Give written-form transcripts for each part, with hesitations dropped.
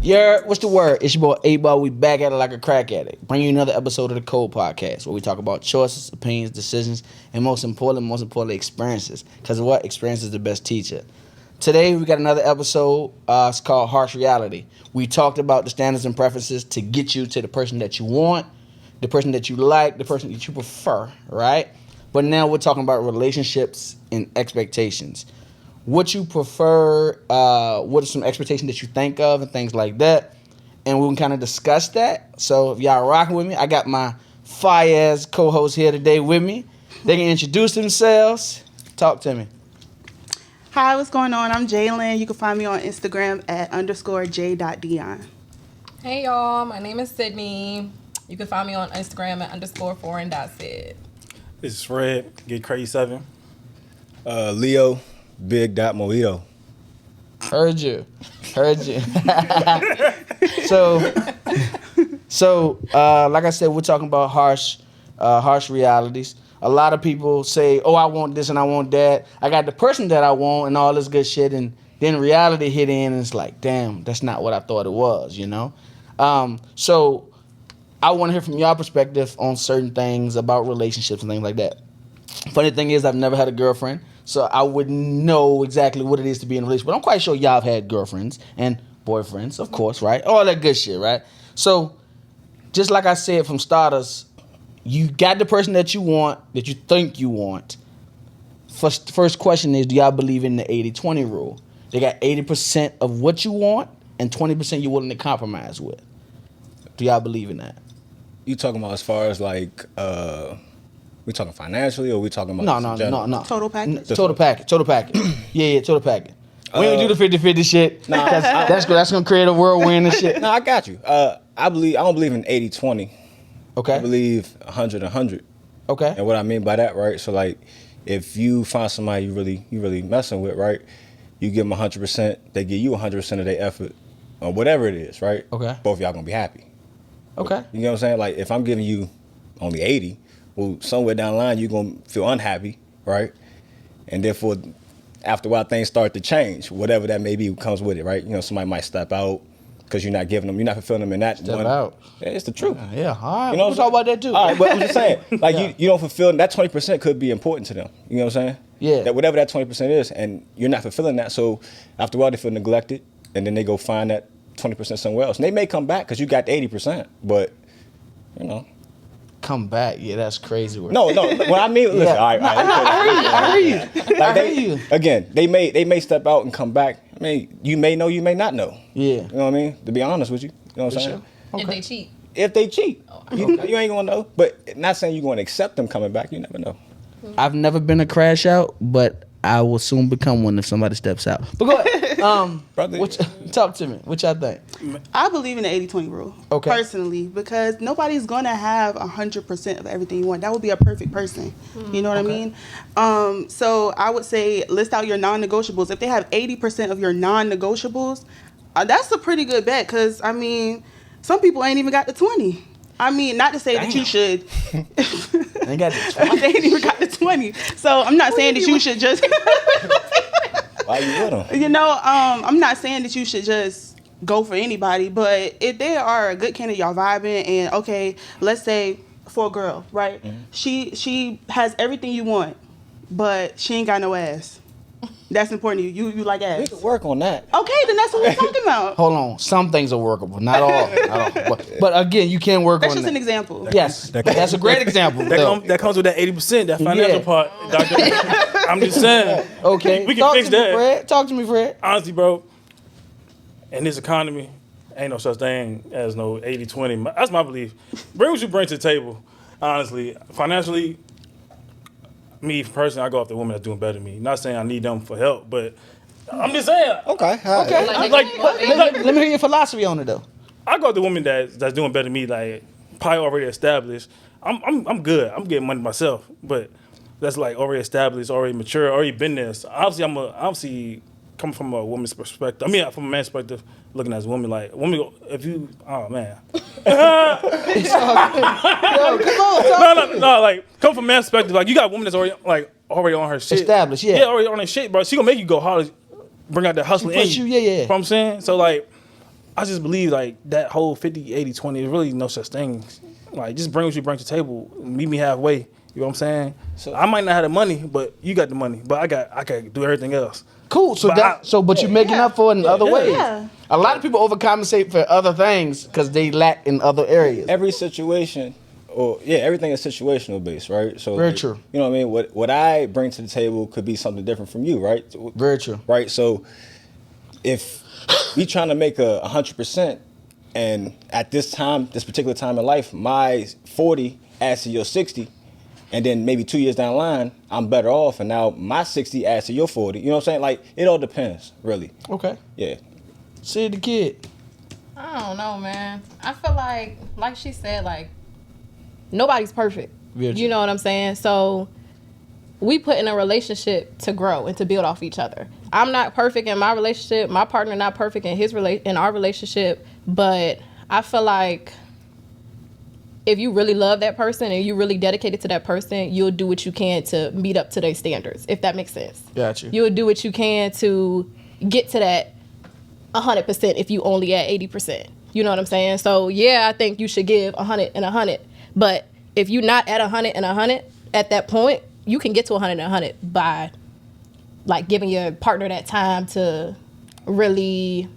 Yeah, what's the word? It's your boy 8Ball. We back at it like a crack addict. Bring you another episode of the Code Podcast where we talk about choices, opinions, decisions, and most importantly, experiences. Because what? Experience is the best teacher. Today we got another episode. It's called Harsh Reality. We talked about the standards and preferences to get you to the person that you want, the person that you like, the person that you prefer, right? But now we're talking about relationships and expectations. What you prefer, what are some expectations that you think of and things like that. And we can kind of discuss that. So if y'all rocking with me, I got my fire-ass co-host here today with me. They can introduce themselves. Talk to me. Hi, what's going on? I'm Jaylin. You can find me on Instagram at _j.dion. Hey y'all, my name is Sydney. You can find me on Instagram at _foreign.sid. This is Fred, Get Crazy 7. Leo, Big Dot Mojito. Heard you. So, like I said, we're talking about harsh realities. A lot of people say, "Oh, I want this and I want that. I got the person that I want and all this good shit." And then reality hit in, and it's like, "Damn, that's not what I thought it was," you know. So, I want to hear from your perspective on certain things about relationships and things like that. Funny thing is, I've never had a girlfriend. So I wouldn't know exactly what it is to be in a relationship. But I'm quite sure y'all have had girlfriends and boyfriends, of course, right? All that good shit, right? So just like I said from starters, you got the person that you want, that you think you want. First question is, do y'all believe in the 80-20 rule? They got 80% of what you want and 20% you're willing to compromise with. Do y'all believe in that? You talking about as far as like, we talking financially or we talking about No. Total package? Total package. Yeah, total package. We don't do the 50-50 shit. Nah, that's going to create a whirlwind and shit. No, I got you. I don't believe in 80-20. Okay. I believe 100-100. Okay. And what I mean by that, right? So like, if you find somebody you really messing with, right? You give them 100%, they give you 100% of their effort, or whatever it is, right? Okay. Both of y'all gonna be happy. Okay. You know what I'm saying? Like, if I'm giving you only 80, well, somewhere down the line you're gonna feel unhappy, right? And therefore, after a while, things start to change. Whatever that may be comes with it, right? You know, somebody might step out because you're not giving them, you're not fulfilling them in that Step one. out. Yeah, it's the truth. Yeah, all right. You know We'll talk about that too. All right, but I'm just saying, like, you don't fulfill, that 20% could be important to them. You know what I'm saying? Yeah. That whatever that 20% is, and you're not fulfilling that, so after a while they feel neglected, and then they go find that 20% somewhere else. And they may come back because you got the 80%, but, you know. Come back. Yeah, that's crazy work. No. What I mean, listen. Yeah. All right. I hear you. Like again, they may step out and come back. I mean, you may know, you may not know. Yeah. You know what I mean? To be honest with you, you know what I'm saying? Sure. If they cheat. If they cheat, you ain't gonna know. But not saying you're gonna accept them coming back. You never know. I've never been a crash out, but I will soon become one if somebody steps out. But go ahead. Brother. Talk to me. What y'all think? I believe in the 80-20 rule, Okay. personally, because nobody's going to have 100% of everything you want. That would be a perfect person. You know what I mean? So I would say list out your non-negotiables. If they have 80% of your non-negotiables, that's a pretty good bet because, I mean, some people ain't even got the 20. I mean, not to say that you should. They got the 20. They ain't even got the 20. So I'm not saying that you should just... Why you with them? You know, I'm not saying that you should just go for anybody, but if they are a good candidate, y'all vibing, and okay, let's say for a girl, right? Mm-hmm. She has everything you want, but she ain't got no ass. That's important to you. You like ass. We can work on that. Okay, then that's what we're talking about. Hold on. Some things are workable. Not all. But again, you can work That's on just that. an example. Yes. That's a great example. That comes with that 80%, that financial Yeah. part, doctor. I'm just saying. Okay. We can fix that. Fred. Talk to me, Fred. Honestly, bro, in this economy, ain't no such thing as no 80-20. That's my belief. Bring what you bring to the table, honestly. Financially, me personally, I go after women that's doing better than me. Not saying I need them for help, but I'm just saying. Okay. Okay. Let me hear your philosophy on it, though. I go after women that's doing better than me, like probably already established. I'm good. I'm getting money myself, but that's like already established, already mature, already been there. So obviously coming from a woman's perspective. I mean, from a man's perspective, looking at a woman like if you, oh man. Yo, come on. No, like come from a man's perspective, like you got a woman that's already on her shit. Established, yeah. Yeah, already on her shit, bro. She gonna make you go hard, bring out that hustle in push you, yeah. You know what I'm saying? So like, I just believe like that whole 50, 80, 20 is really no such thing. Like just bring what you bring to the table, meet me halfway. You know what I'm saying? So- I might not have the money, but you got the money. But I can do everything else. Cool. So But but you're making up for it in other ways. Yeah. A lot of people overcompensate for other things because they lack in other areas. Every situation, or everything is situational based, right? So Very true. You know what I mean? What I bring to the table could be something different from you, right? Very true. Right. So if we trying to make 100%, and at this particular time in life, my 40 adds to your 60, and then maybe 2 years down the line, I'm better off, and now my 60 adds to your 40. You know what I'm saying? Like, it all depends, really. Okay. Yeah. See the kid. I don't know, man. I feel like she said, like, nobody's perfect. Very true. You know what I'm saying? So we put in a relationship to grow and to build off each other. I'm not perfect in my relationship. My partner not perfect in our relationship. But I feel like if you really love that person and you're really dedicated to that person, you'll do what you can to meet up to their standards, if that makes sense. Got you. You'll do what you can to get to that 100% if you only at 80%. You know what I'm saying? So, yeah, I think you should give 100 and 100. But if you're not at 100 and 100 at that point, you can get to 100 and 100 by, like, giving your partner that time to really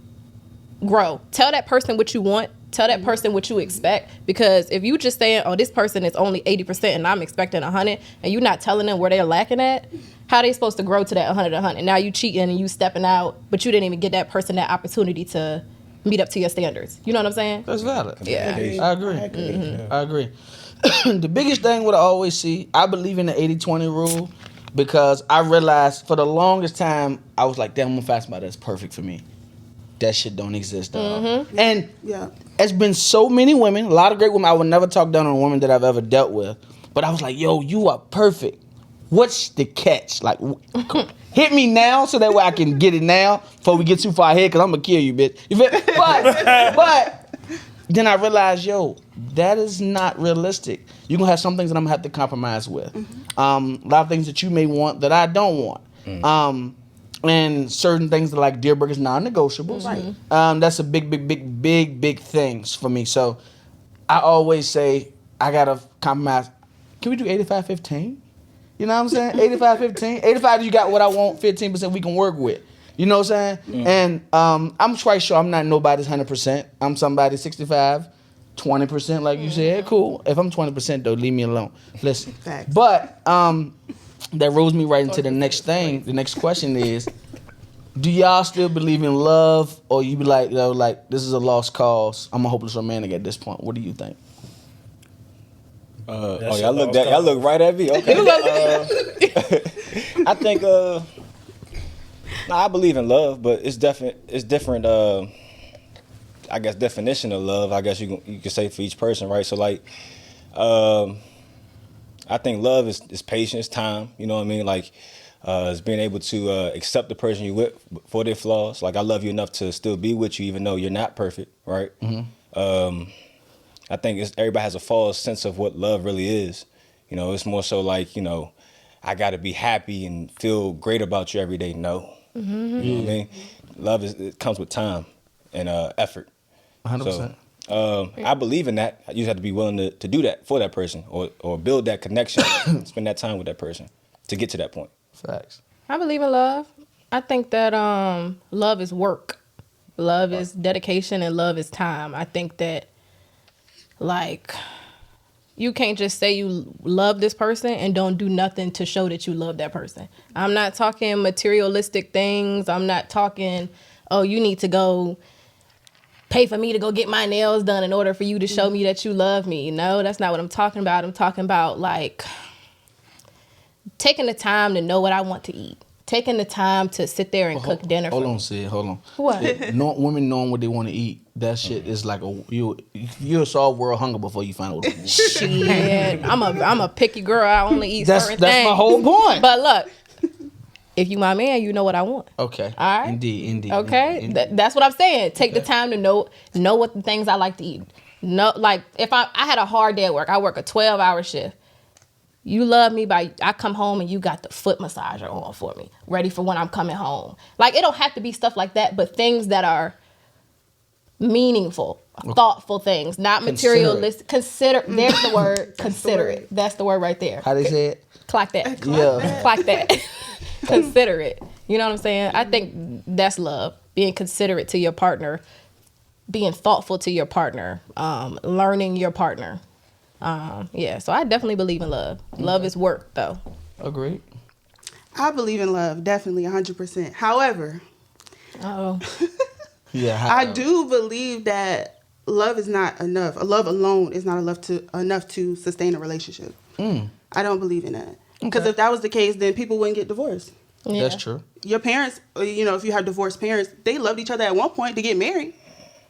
grow. Tell that person what you want. Tell that person what you expect. Because if you just saying, oh, this person is only 80% and I'm expecting 100, and you're not telling them where they're lacking at, how they supposed to grow to that 100 100? Now you cheating and you stepping out, but you didn't even get that person that opportunity to meet up to your standards. You know what I'm saying? That's valid. Yeah. I agree. I agree. The biggest thing what I always see, I believe in the 80-20 rule because I realized for the longest time, I was like, damn, I'm gonna find somebody that's perfect for me. That shit don't exist, dog. And Yeah. it's been so many women, a lot of great women. I would never talk down on a woman that I've ever dealt with. But I was like, yo, you are perfect. What's the catch? Like, hit me now so that way I can get it now before we get too far ahead because I'm going to kill you, bitch. You feel? But then I realized, yo, that is not realistic. You're going to have some things that I'm going to have to compromise with. A lot of things that you may want that I don't want. And certain things that like deal breakers, non-negotiables. Right. That's a big things for me. So I always say I gotta compromise. Can we do 85-15? You know what I'm saying? 85-15. 85 you got what I want. 15% we can work with. You know what I'm saying? And I'm quite sure I'm not nobody's 100%. I'm somebody's 65. 20%, like you said, cool. If I'm 20%, though, leave me alone. Listen, Facts. but that rolls me right into the next thing. The next question is, do y'all still believe in love, or you be like, yo, like this is a lost cause? I'm a hopeless romantic at this point. What do you think? Y'all look right at me. Okay. I think I believe in love, but it's different. I guess definition of love. I guess you could say for each person, right? So like, I think love is patience, time. You know what I mean? Like, it's being able to accept the person you with for their flaws. Like, I love you enough to still be with you, even though you're not perfect, right? I think everybody has a false sense of what love really is. You know, it's more so like, you know, I got to be happy and feel great about you every day. No, you know what I mean? Love it comes with time and effort. 100%. So, I believe in that. You just have to be willing to do that for that person or build that connection, spend that time with that person to get to that point. Facts. I believe in love. I think that love is work. Love is dedication and love is time. I think that, like, you can't just say you love this person and don't do nothing to show that you love that person. I'm not talking materialistic things. I'm not talking, oh, you need to go pay for me to go get my nails done in order for you to show me that you love me. No, that's not what I'm talking about. I'm talking about, like, taking the time to know what I want to eat. Taking the time to sit there and cook dinner for me. Hold on, Sid. Hold on. What? Women knowing what they want to eat. That shit is like you'll solve world hunger before you find out what you want. Shit. I'm a picky girl. I only eat certain things. That's my whole point. But look, if you my man, you know what I want. Okay. All right. Indeed. Okay. Indeed. That's what I'm saying. Take the time to know what the things I like to eat. No, like if I had a hard day at work, I work a 12-hour shift. You love me by I come home and you got the foot massager on for me, ready for when I'm coming home. Like, it don't have to be stuff like that, but things that are meaningful, thoughtful things, not materialistic. Consider. There's the word. Considerate. That's the word right there. How they say it? Clock that. Yeah. Clock that. Considerate. You know what I'm saying? I think that's love. Being considerate to your partner, being thoughtful to your partner, learning your partner. Yeah, so I definitely believe in love. Love is work, though. Agreed. I believe in love, definitely 100%. However, Oh, Yeah. I do believe that love is not enough. Love alone is not enough to sustain a relationship. I don't believe in that. Because if that was the case, then people wouldn't get divorced. yeah. That's true. Your parents, if you have divorced parents, they loved each other at one point to get married.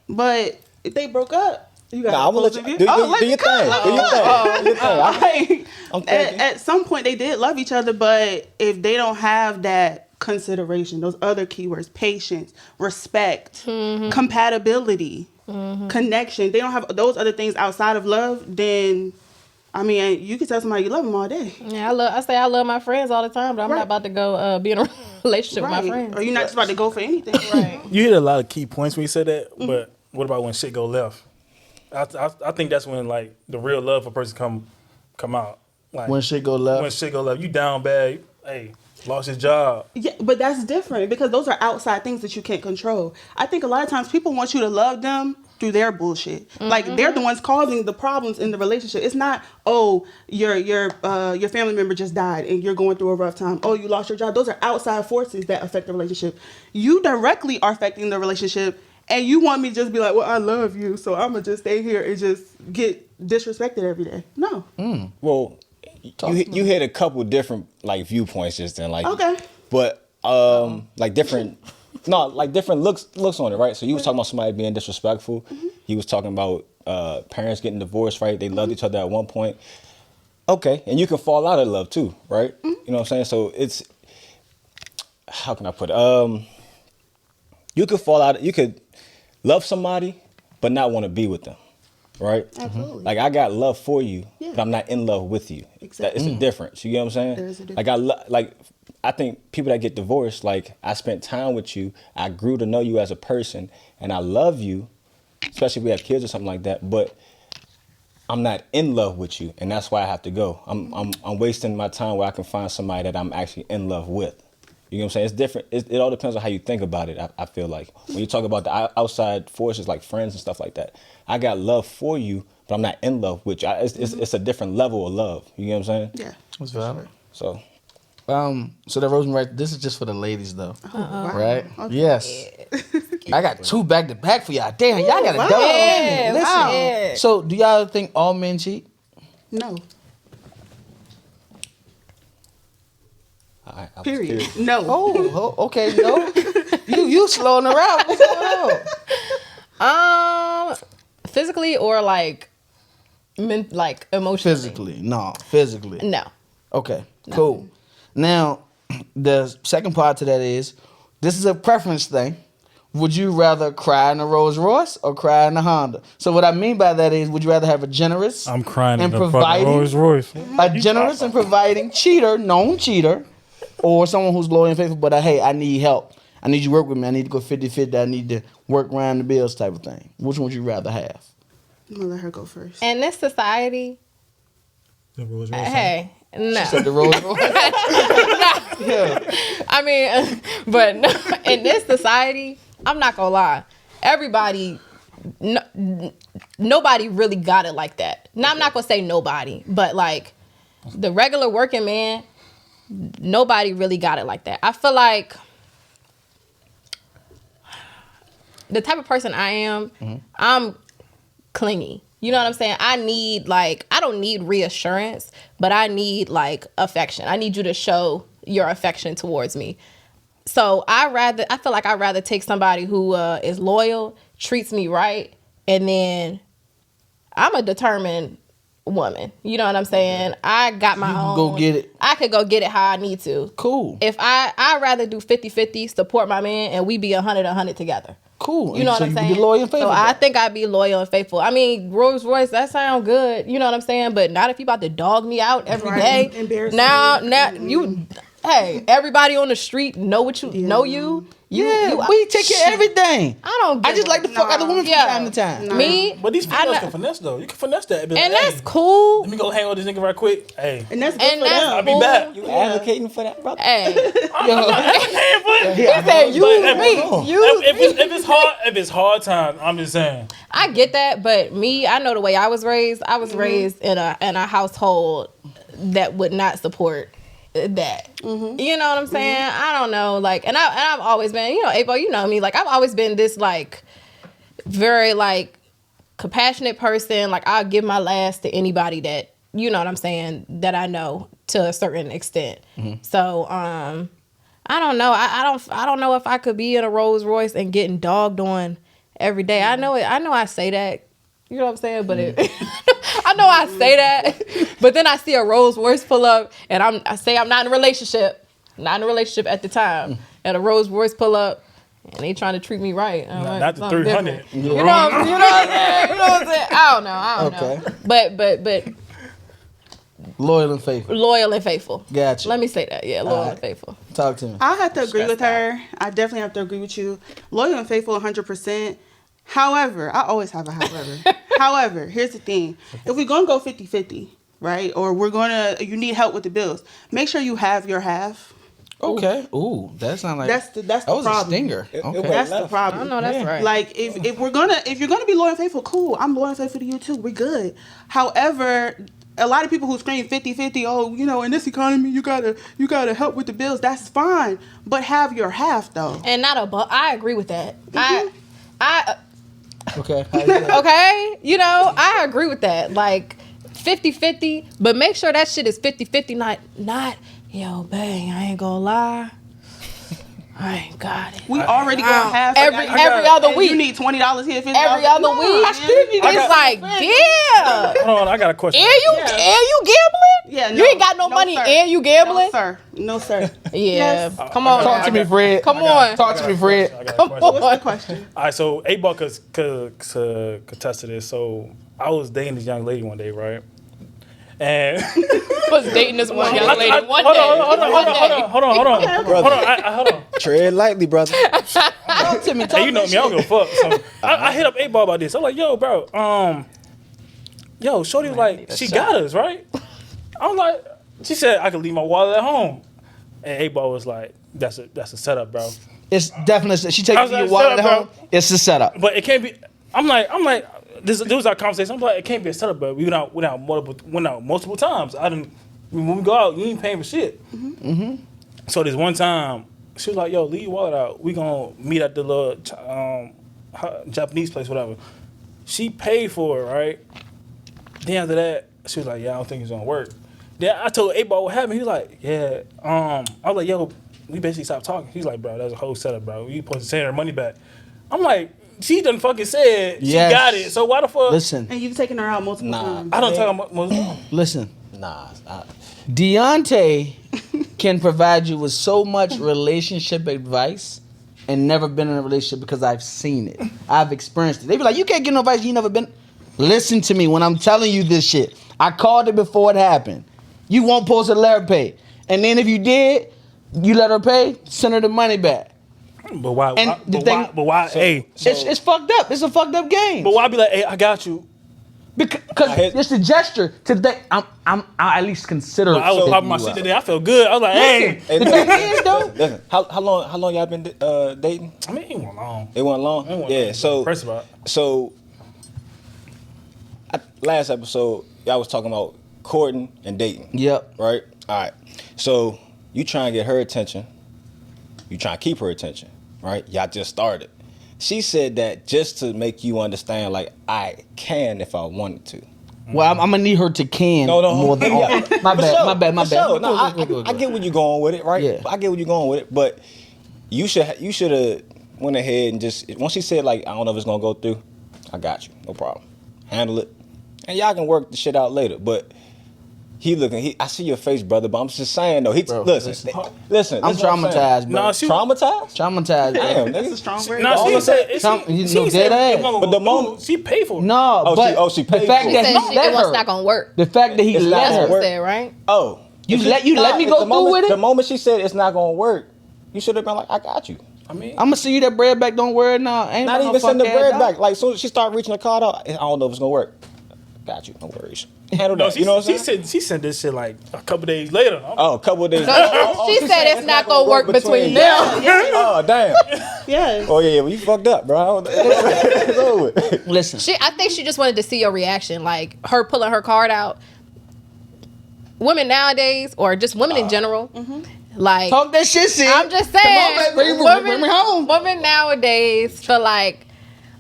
But if they broke up, you got I'm gonna let you do your thing. Do your thing. I'm thinking. At some point, they did love each other, but if they don't have that consideration, those other keywords, patience, respect, compatibility, connection, they don't have those other things outside of love, then, I mean, you can tell somebody you love them all day. Yeah, I love my friends all the time, but I'm not about to go be in a relationship with my friends. Or you're not just about to go for anything. Right. You hit a lot of key points when you said that, but what about when shit go left? I think that's when like the real love for a person come out. Like When shit go left. when shit go left, you down bad. Hey, lost his job. Yeah, but that's different because those are outside things that you can't control. I think a lot of times people want you to love them through their bullshit. Like they're the ones causing the problems in the relationship. It's not, oh, your family member just died and you're going through a rough time. Oh, you lost your job. Those are outside forces that affect the relationship. You directly are affecting the relationship, and you want me to just be like, well, I love you, so I'm gonna just stay here and just get disrespected every day. No. Well, you hit a couple different like viewpoints just then, like Okay. but like different different looks on it, right? So you was talking about somebody being disrespectful. He was talking about parents getting divorced, right? They loved each other at one point. Okay, and you can fall out of love too, right? You know what I'm saying? So it's, how can I put it? You could fall out. You could love somebody but not want to be with them. Right? Absolutely. Like I got love for you, Yeah. but I'm not in love with you. Exactly. It's a difference. You get what I'm saying? There is a difference. Like I think people that get divorced, like I spent time with you, I grew to know you as a person, and I love you, especially if we have kids or something like that. But I'm not in love with you, and that's why I have to go. I'm wasting my time where I can find somebody that I'm actually in love with. You know what I'm saying? It's different. It all depends on how you think about it, I feel like. When you talk about the outside forces like friends and stuff like that, I got love for you, but I'm not in love with you. It's a different level of love. You know what I'm saying? Yeah. That's valid. So, So that Rosen, right? This is just for the ladies, though. Wow. Right? Okay. Yes. I got 2 back to back for y'all. Damn, y'all got a double. Yeah, Listen. wow. Yeah. So, do y'all think all men cheat? No. I was Period. curious. No. Oh, okay, no. you slowing her out. What's going on? Physically or like emotionally? Physically, no. Physically. No. Okay, cool. Now, the second part to that is, this is a preference thing. Would you rather cry in a Rolls Royce or cry in a Honda? So what I mean by that is, would you rather have a generous I'm crying and in a fucking providing Rolls Royce. a generous and providing known cheater, or someone who's loyal and faithful, but hey, I need help. I need you to work with me. I need to go 50-50. I need to work around the bills type of thing. Which one would you rather have? I'm gonna let her go first. In this society, The Rolls Royce. hey, no. Said the Rolls Royce. Yeah. I mean, but no, in this society, I'm not gonna lie. Everybody, nobody really got it like that. Now, I'm not gonna say nobody, but like the regular working man, nobody really got it like that. I feel like the type of person I am, I'm clingy. You know what I'm saying? I don't need reassurance, but I need like affection. I need you to show your affection towards me. So I feel like I'd rather take somebody who is loyal, treats me right, and then I'm a determined woman. You know what I'm saying? I got my own. Go get it. I could go get it how I need to. Cool. If I'd rather do 50-50, support my man, and we be 100 together. Cool. You know so what I'm you saying? Be loyal and faithful. So I think I'd be loyal and faithful. I mean, Rolls Royce, that sound good. You know what I'm saying? But not if you about to dog me out every day. Embarrass Now me. you, hey, everybody on the street know what you know you. we take care of everything. I don't. I just like to fuck other women from Yeah. time to time. Nah. Me, But these I females know- can finesse though. You can finesse that. Be like, and that's hey, cool. Let me go hang with this nigga right quick. Hey, And that's good And for that's them. I'll be cool. back. You advocating for that, brother? Hey, Yeah. he said use But me, use if it's hard time, I'm just saying. I get that, but me, I know the way I was raised. I was raised in a household that would not support that. You know what I'm saying? I don't know, like, and I've always been, you know, April, you know me, like I've always been this like very like compassionate person. Like I'll give my last to anybody that, you know what I'm saying, that I know to a certain extent. So I don't know. I don't know if I could be in a Rolls Royce and getting dogged on every day. I know it. I know I say that. You know what I'm saying? But I know I say that. But then I see a Rolls Royce pull up, and I say I'm not in a relationship. Not in a relationship at the time. And a Rolls Royce pull up, and they trying to treat me right. I'm like, Not the something 300. different. You know what I'm saying? You know what I'm saying? I don't know. But Loyal and faithful. loyal and faithful. Gotcha. Let me say that. Yeah, loyal Alright. and faithful. Talk to me. I have to agree with Stressed her. I definitely have to agree with you. Loyal and faithful 100%. However, I always have a however. However, here's the thing. If we're going to go 50-50, right? Or you need help with the bills, make sure you have your half. Okay. Ooh, that sounds like That's the that was problem. a stinger. Okay. That's the left. I problem. know that's right. Like if you're gonna be loyal and faithful, cool. I'm loyal and faithful to you too. We're good. However, a lot of people who scream 50-50, oh, you know, in this economy you gotta help with the bills. That's fine. But have your half though. And not above. I agree with that. I Okay. How you doing? okay, you know, I agree with that. Like 50-50, but make sure that shit is 50-50, not yo, bang, I ain't gonna lie. I ain't got it. We already going half Every other and week. You need $20 here, $50 Every other week. It's like, damn. Hold on, I got a question. And you gambling? Yeah, You ain't got no money sir. and you gambling? No, sir. Yeah. Yes. Come on. Talk to me, Fred. Come on. Talk to me, Fred. I got a Come question. What's the question? All right, so A-Ball could contest to this. So I was dating this young lady one day, right? And Was dating this one young lady one hold day. on. Hold on. Tread lightly, brother. Talk to me. Talk Hey, you know me, I don't give a fuck. So I hit up A-Ball about this. I'm like, yo, bro, yo, shorty was like, she got us, right? I'm like, she said I could leave my wallet at home. And A-Ball was like, that's a setup, bro. It's definitely. She takes How's your that wallet at setup, home. It's a setup. But it can't be. I'm like. This was our conversation. I'm like, it can't be a setup, but we went out multiple times. When we go out, you ain't paying for shit. So this one time, she was like, "Yo, leave your wallet out. We gonna meet at the little Japanese place, whatever." She paid for it, right? Then after that, she was like, "Yeah, I don't think it's gonna work." Then I told A-Ball what happened. He was like, "Yeah." I was like, "Yo, we basically stopped talking." He's like, "Bro, that's a whole setup, bro. You supposed to send her money back." I'm like, she done fucking said she Yes. got it. So why the fuck? Listen. And you've taken her out multiple times. I don't talk about most. Listen. Nah, Deontay can provide you with so much relationship advice and never been in a relationship because I've seen it. I've experienced it. They be like, you can't get no advice, you never been. Listen to me when I'm telling you this shit. I called it before it happened. You won't post to let her pay. And then if you did, you let her pay, send her the money back. But why? And the thing- But why? Hey, It's fucked up. It's a fucked up game. but why be like, hey, I got you? Because it's the gesture today. I at least consider. I was taking popping my you shit out. today. I felt good. I was like, hey. The thing is though, Listen, how long y'all been dating? I mean, it ain't long. It wasn't long. It wasn't Yeah. long. So First of all, last episode y'all was talking about courting and dating. Yep. Right. All right. So you try and get her attention. You try and keep her attention. Right. Y'all just started. She said that just to make you understand, like, I can if I wanted to. well, I'm gonna need her to can No. more than Yeah. my For bad. sure, My bad. My for bad. sure. No, Go. I get where you're going with it, right? Yeah. I get where you're going with it, but you should have went ahead and just once she said like I don't know if it's gonna go through, I got you, no problem, handle it, and y'all can work the shit out later. But I see your face, brother. But I'm just saying though, Bro, listen. I'm this is what saying. traumatized, bro. Nah, she- Traumatized? Traumatized. Damn, That's a nigga. strong word. no, she All said the- it's. you She know, said dead it ass. wasn't But the gonna moment- do. She paid for it. No, Oh, but she the paid fact for that it. Said he shit, let it was her, not gonna work. the fact that he It's not let gonna That's her, what work. said, right? Oh, You let me go through with it? The moment she said it's not gonna work, you should have been like, I got you. I mean, I'm gonna send you that bread back. Don't worry, now. Ain't not no even send the fuck bread ass back. dog. Like, soon as she started reaching the card out, I don't know if it's gonna work. Got you, no worries. Handle No, that. You know what I'm saying? she sent this shit like a couple days later. Oh, a couple of days. She said it's not gonna work between them. Oh, damn. Yes. Oh, yeah, well, you fucked up, bro. It's over with. Listen, I think she just wanted to see your reaction, like her pulling her card out. Women nowadays, or just women in general, like talk that shit, sis. I'm just Come saying, on, baby, bring me home. women nowadays feel like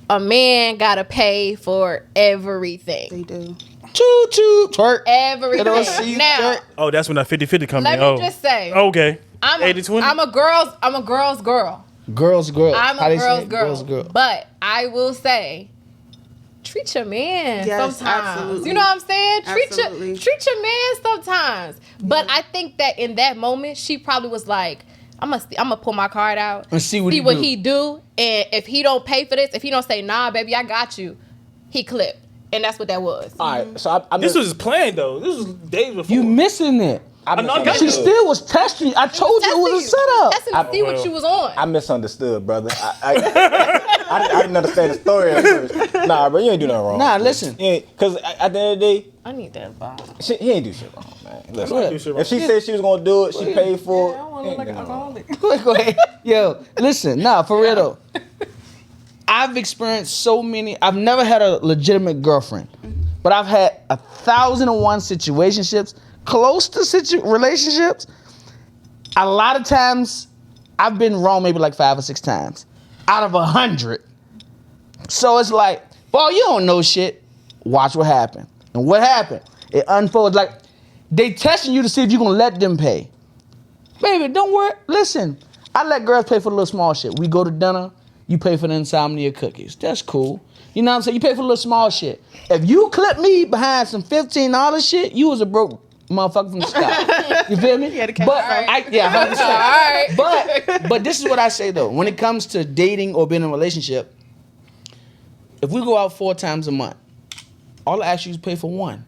a man gotta pay for everything. They do. Choo choo twerk. Everything. They don't see you Now, twerk. Oh, that's when that 50-50 come let in. me Oh, just say, okay. 80-20. I'm a girl's girl. Girls, girl. I'm How a they say girl's it? girl. Girls, girl. But I will say, treat your man Yes, sometimes. absolutely. You know what I'm saying? Absolutely. Treat your man sometimes. But I think that in that moment, she probably was like, I'm gonna pull my card out And see what he do. And if he don't pay for this, if he don't say, nah, baby, I got you, he clipped. And that's what that was. All right, so I This was his plan though. This was days before. You missing it. I know, I got She you. still was testing you. I told you it was a setup. Testing to see what you was on. I misunderstood, brother. I didn't understand the story at first. Nah, bro, you ain't do nothing wrong. Nah, listen. Because at the end of the day, I need that vibe. he ain't do shit wrong, man. Listen, Look, do shit wrong. if she said she was gonna do it, she paid for it. I don't want to look like an alcoholic. Go ahead. Yo, listen. Nah, for real though. I've experienced so many. I've never had a legitimate girlfriend, but I've had 1,001 situationships, close to relationships. A lot of times, I've been wrong maybe like 5 or 6 times out of 100. So it's like, boy, you don't know shit. Watch what happened. And what happened? It unfolds like they testing you to see if you're gonna let them pay. Baby, don't worry. Listen, I let girls pay for the little small shit. We go to dinner, you pay for the insomnia cookies. That's cool. You know what I'm saying? You pay for the little small shit. If you clip me behind some $15 shit, you was a broke motherfucker from the sky. You feel me? You had to catch But yourself. 100%. All right. But this is what I say though. When it comes to dating or being in a relationship, if we go out 4 times a month, all I ask you is pay for 1.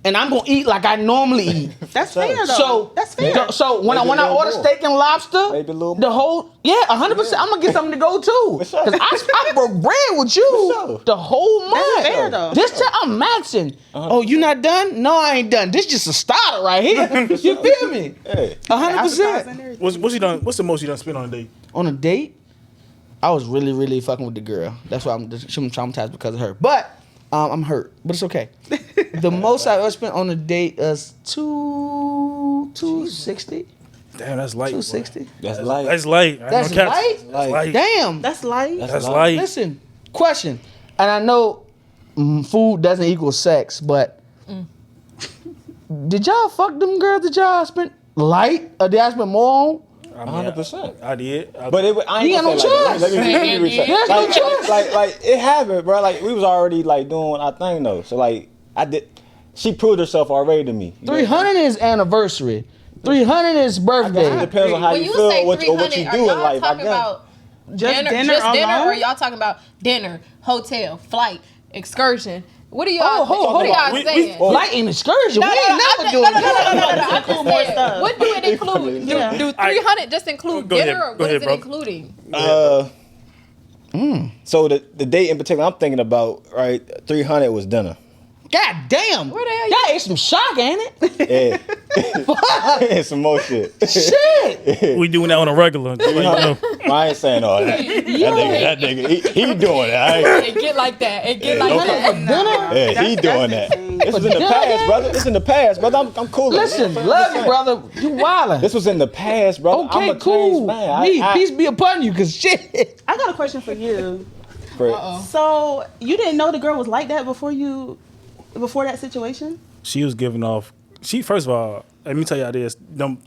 And I'm gonna eat like I normally eat. That's fair though. So That's fair. So when Maybe a I little order more. steak and lobster, Maybe a little the more. whole 100%. I'm gonna get something to go to For sure. because I broke bread with you For sure. the whole month. fair, though. This time I'm maxing. Oh, you not done? No, I ain't done. This just a starter right here. You feel me? Hey. 100%. What's you done? What's the most you done spent on a date? On a date, I was really, really fucking with the girl. That's why I'm traumatized because of her. But I'm hurt, but it's okay. The most I ever spent on a date is $260. Damn, that's light. boy. $260. That's light. That's light. I ain't That's no caps. light? That's light. Damn. That's light. That's light. Listen, question. And I know food doesn't equal sex, but did y'all fuck them girls that y'all spent light or did y'all spend more on? I mean, 100%. I did. But I ain't You gonna got say no like that. Let me recheck. There's no choice. Like it happened, bro. Like we was already like doing our thing though. So like she proved herself already to me. You know? 300 is anniversary. 300 is It birthday. depends on how When you you feel say or what 300, you are do in y'all life. I talking guess. about Just dinner or alone? y'all talking about dinner, hotel, flight, excursion? What are y'all? Oh, what are y'all we- saying? Light and excursion. We ain't never doing no. that. I'm just more saying, stuff. what do it include? Yeah. Do 300 just include Go ahead. dinner, or Go what ahead, is it bro. including? So the date in particular I'm thinking about, right? 300 was dinner. God damn. Where the hell Y'all ate some shock, ain't it? Yeah. And some more shit. Shit. We doing that on a regular. Just let you know. I ain't saying all that. That nigga, he doing that. It get like that. It get like that. Yeah, he doing that. insane. This was in the past, brother. This in the past, brother. I'm cool. with it. Listen, love you, brother. You wildin'. This was in the past, brother. I'm Okay, a cool. changed man. Me, peace be upon you, cause shit. I got a question for you. For- So you didn't know the girl was like that before that situation? She was giving off. She first of all, let me tell y'all this. Them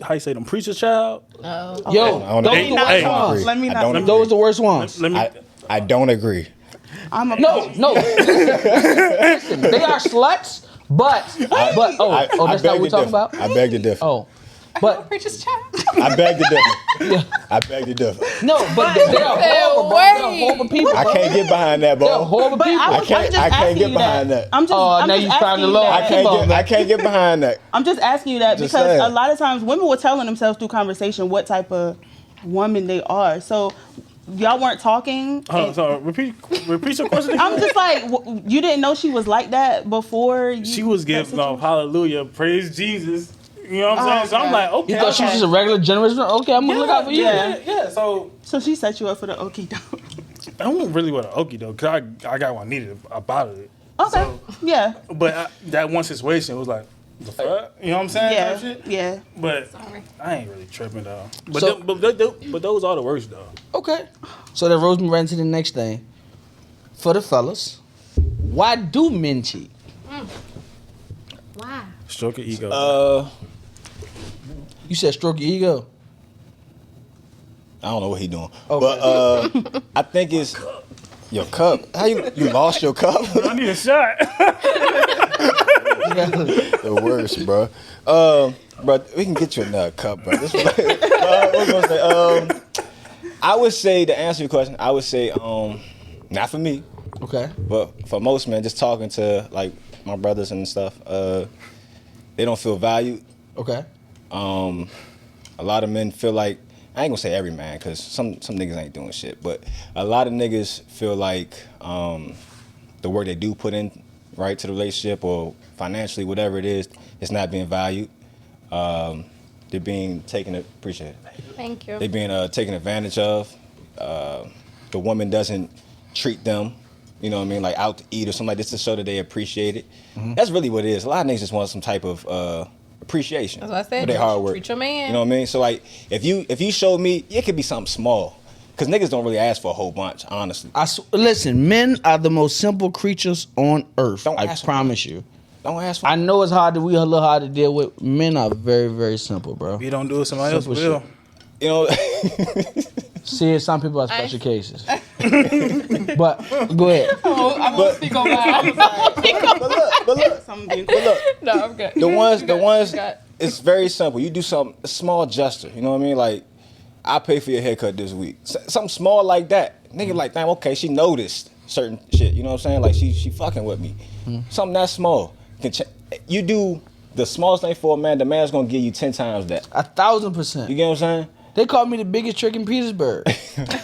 how you say them preacher child. Yo, I don't those agree. the worst Hey, ones. Let me I not don't be- agree. Those the worst ones. Let me. I don't agree. I'm a No. Listen, they are sluts, but that's not what we're talking about. I beg to differ. Oh, but Preacher's child. I beg to differ. I beg to differ. no, but they are horrible, bro. They're horrible people. I can't get behind that, They're bro. horrible But people. I can't- I'm just I can't asking get you behind that. I'm just, Oh, I'm now just you asking trying to you lower. that. I can't get behind that. I'm just asking you that Just because saying. a lot of times women will tell on themselves through conversation what type of woman they are. So y'all weren't talking. So repeat your question again. I'm just like, you didn't know she was like that before. She was giving off hallelujah, praise Jesus. You know what I'm saying? So I'm like, okay. You thought she was just a regular generous friend? Okay, I'm gonna look out for you. Yeah. So she set you up for the okie doke. I don't really want an okie though, cause I got what I needed about it. Okay. So, Yeah. but that one situation was like, the fuck? You know what I'm saying? Yeah. Type shit? Yeah. But I ain't really tripping though. But So- but those are the worst though. Okay. So that rolls me right into the next thing. For the fellas, why do men cheat? Why? Stroke your ego. You said stroke your ego. I don't know what he doing, Okay. but I think it's your cup. How you lost your cup? I need a shot. The worst, bro. Bro, we can get you another cup, bro. This what was I gonna say? I would say, to answer your question, I would say, not for me, Okay. but for most men, just talking to like my brothers and stuff, they don't feel valued. Okay. A lot of men feel like, I ain't gonna say every man, cause some niggas ain't doing shit, but a lot of niggas feel like the work they do put in, right, to the relationship or financially, whatever it is not being valued. They're being taken, appreciate it. Thank you. They're being taken advantage of. The woman doesn't treat them, you know what I mean, like out to eat or something like this to show that they appreciate it. Mm-hmm. That's really what it is. A lot of niggas just want some type of appreciation. That's what I said. For their hard work. Treat your man. You know what I mean? So like, if you showed me, it could be something small. Cause niggas don't really ask for a whole bunch, honestly. Listen, men are the most simple creatures on earth. Don't I ask for promise you. Don't ask for I know it's hard. We a little hard to deal with. Men are very, very simple, bro. If you don't do it, somebody else Simple will. shit. You know, See, some people are special cases. But go ahead. I won't speak on that. but look, Something. No, I'm good. the ones, got- it's very simple. You do something, a small gesture, you know what I mean? Like, I pay for your haircut this week. Something small like that. Nigga like, damn, okay, she noticed certain shit, you know what I'm saying? Like, she fucking with me. Something that small. You do the smallest thing for a man, the man's gonna give you 10 times that. 1,000%. You get what I'm saying? They called me the biggest trick in Petersburg.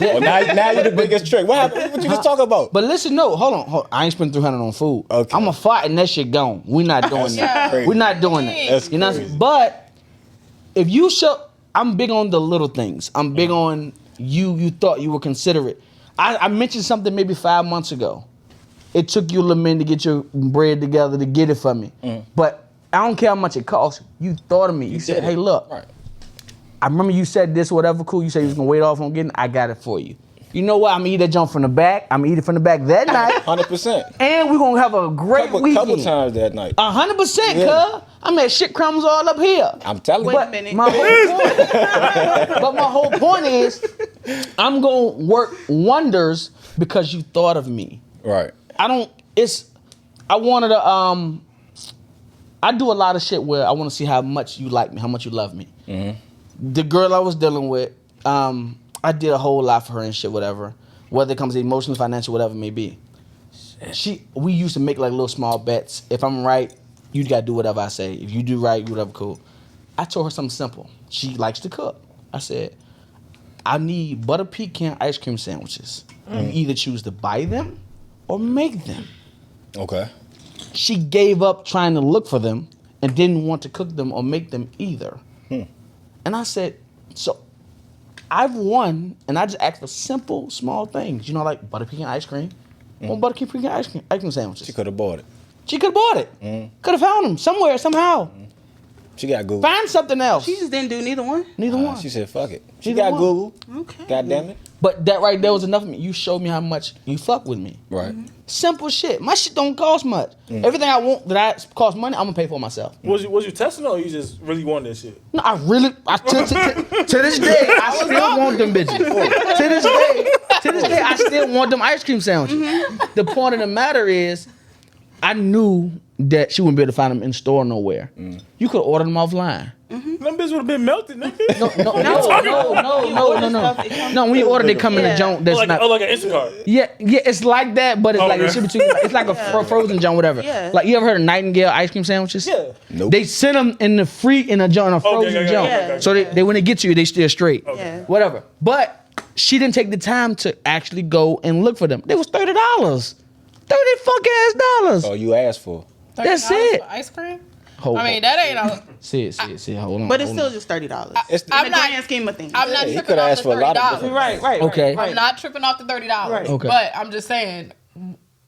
Well, now you're the biggest trick. What happened? What you just talk about? But listen, no, hold on. I ain't spent 300 on food. Okay. I'm a fight and that shit gone. We not doing that. crazy. We're not doing that. That's You know what I'm saying? But if you show, I'm big on the little things. I'm big on you thought you were considerate. I mentioned something maybe 5 months ago. It took you a little minute to get your bread together to get it for me. But I don't care how much it costs. You thought of me. You said, did it. hey, look. Right. I remember you said this, whatever, cool. You said you was gonna wait off on getting it. I got it for you. You know what? I'm gonna eat that jump from the back. I'm gonna eat it from the back that night. 100%. And we're gonna have a great weekend. Couple times that night. 100%, Yeah. cuz. I'm at shit crumbs all up here. I'm telling Wait you. a minute. My whole point, but my whole point is, I'm gonna work wonders because you thought of me. Right. I wanted to, I do a lot of shit where I want to see how much you like me, how much you love me. The girl I was dealing with, I did a whole lot for her and shit, whatever. Whether it comes to emotional, financial, whatever it may be. We used to make like little small bets. If I'm right, you gotta do whatever I say. If you do right, whatever, cool. I told her something simple. She likes to cook. I said, I need butter pecan ice cream sandwiches. You either choose to buy them or make them. Okay. She gave up trying to look for them and didn't want to cook them or make them either. And I said, so I've won, and I just asked for simple, small things. You know, like butter pecan ice cream. Or butter pecan ice cream sandwiches. She could have bought it. She could have bought it. Could have found them somewhere, somehow. She got Google. Find something else. She just didn't do neither one. Neither one. She said, fuck it. She Neither got one. Google. Okay. God damn it. But that right there was enough of me. You showed me how much you fuck with me. Right. Simple shit. My shit don't cost much. Everything I want that costs money, I'm gonna pay for myself. Was you testing or you just really wanted that shit? No, I really, to this day, I still want them bitches. To this day, I still want them ice cream sandwiches. The point of the matter is, I knew that she wouldn't be able to find them in store nowhere. You could order them offline. Them bitch would have been melted, nigga. No, when you order, they come in a joint that's like, not. like an Instacart. Yeah, it's like that, but it's like Okay. it should be it's like a frozen joint, whatever. Yeah. Like you ever heard of Nightingale ice cream sandwiches? Yeah. Nope. They send them in the in a joint, a frozen okay, joint. okay, So they when they get to you, they still straight. Yeah. Whatever. But she didn't take the time to actually go and look for them. They was $30. $30 Oh, you asked for. That's $30 it. for ice cream. Hold I mean, on. that ain't a. See it. Hold on. But it's hold still on. just $30. It's In I'm the not- grand scheme of things. I'm not he tripping coulda off asked the for a lot of $30. different- right. Okay. I'm not tripping off the $30. Right. Okay. But I'm just saying,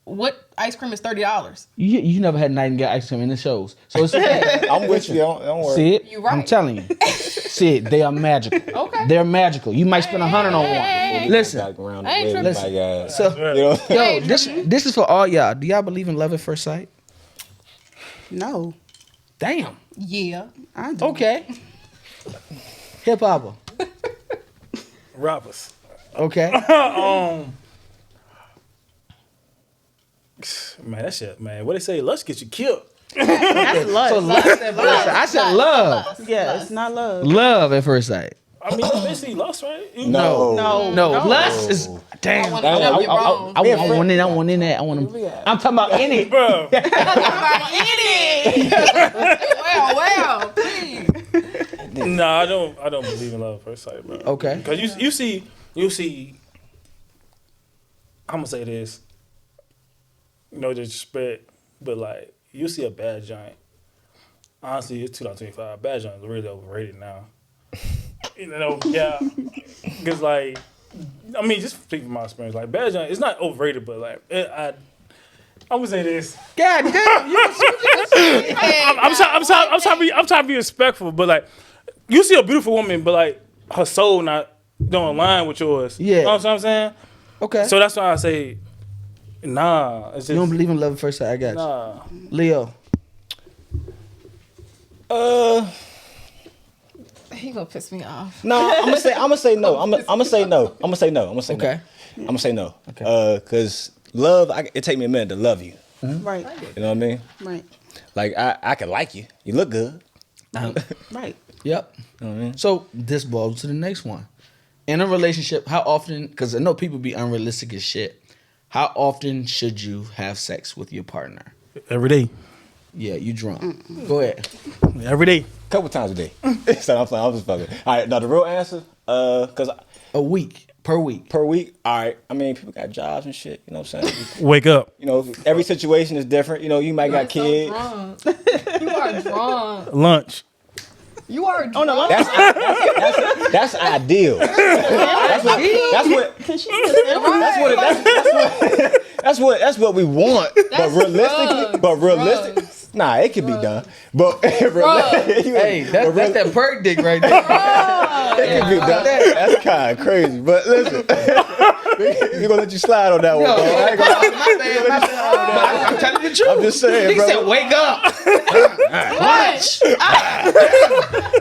what ice cream is $30? You never had Nightingale ice cream in the shows, so it's okay. I'm with you. Don't worry. See it? You right. I'm telling you. See it? They are magical. Okay. They're magical. You might spend $100 on one. Listen. Back around I ain't the way, tripping. like, So, you know, yo, this is for all y'all. Do y'all believe in love at first sight? No, Damn. Yeah. I do. Okay. Hip hopper. Rappers. Okay. Man, that shit, man. What they say? Lust get you killed. That's lust. So love at first sight. I said love. Yeah, it's not love. Love at first sight. I mean, that's basically lust, right? You- no. No. No, lust is damn. I That want one- to wrong. I want in. I want in that. I want them. I'm talking about any. Bro. Well, please. No, I don't believe in love at first sight, bro. Okay. Because you see. I'm gonna say this. No disrespect, but like you see a bad giant. Honestly, it's 2025. Bad giant is really overrated now. You know, yeah. Because like, I mean, just speaking from my experience, like bad giant, it's not overrated, but like I'm gonna say this. God damn. I'm trying to be respectful, but like, you see a beautiful woman, but like her soul not don't align with yours. Yeah. You know what I'm saying? Okay. So that's why I say, nah. It's just, You don't believe in love at first sight? I got you. nah. Leo. He gonna piss me off. No, I'm gonna say no. I'm gonna say no. Okay. I'm gonna say no. Okay. Cause love, it take me a minute to love you. Right. You know what I mean? Right. Like I can like you. You look good. Right. Yep. So this balls to the next one. In a relationship, how often? Because I know people be unrealistic as shit. How often should you have sex with your partner? Every day. Yeah, you drunk. Go ahead. Every day. Couple times a day. So I'm just fucking. All right. Now the real answer, cause A week per week. per week. All right. I mean, people got jobs and shit. You know what I'm saying? Wake up. You know, every situation is different. You know, you might got kids. You are drunk. Lunch. You are drunk. That's ideal. That's what we want. But realistically, drugs. nah, it could be done. But Hey, that's that perk dick right there. it could be done. That's kind of crazy. But listen, we're gonna let you slide on that one. Bro. I ain't gonna- I'm telling you the truth. I'm just saying, He bro. said, "Wake up." Lunch.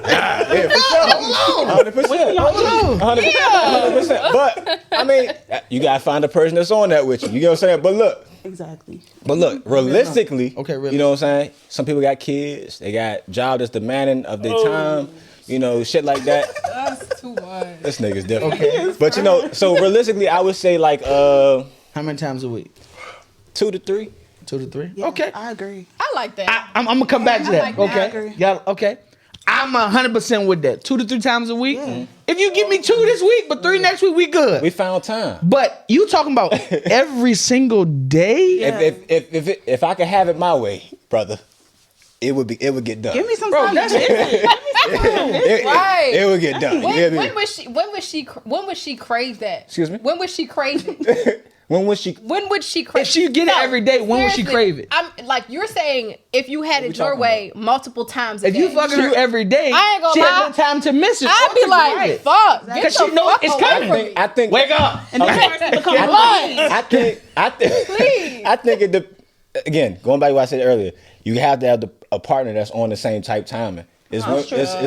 Yeah, for sure. 100%. 100%. But I mean, you gotta find a person that's on that with you. You know what I'm saying? Exactly. But look, realistically, Okay, really. you know what I'm saying? Some people got kids, they got job that's demanding of their time, you know, shit like that. That's too much. This nigga's different. Okay. But you know, so realistically, I would say like How many times a week? 2 to 3. 2 to 3. Yeah, Okay. I agree. I like that. I'm gonna come back to that. like that. Okay. I agree. Yeah. Okay. I'm 100% with that. 2 to 3 times a week. If you give me 2 this week, but 3 next week, we good. We found time. But you talking about every single day? Yeah. If I could have it my way, brother, it would get done. Give me some Bro, time. that's it. Right. It would get done. You hear me? When would she crave that? Excuse me? When would she crave it? When was she? When would she crave If she get it every day, when would she seriously, crave it? I'm like you're saying if you had it your talking way multiple times a If day. you fucking her every day, I ain't gonna she lie. has no time to miss it. I'd or be to like, crave it. fuck. Get 'Cause the she know fuck it's away coming. from me. I think. Wake up. And then it starts to become Lunch. I think again, going back to what I said earlier, you have to have a partner that's on the same type timing. It's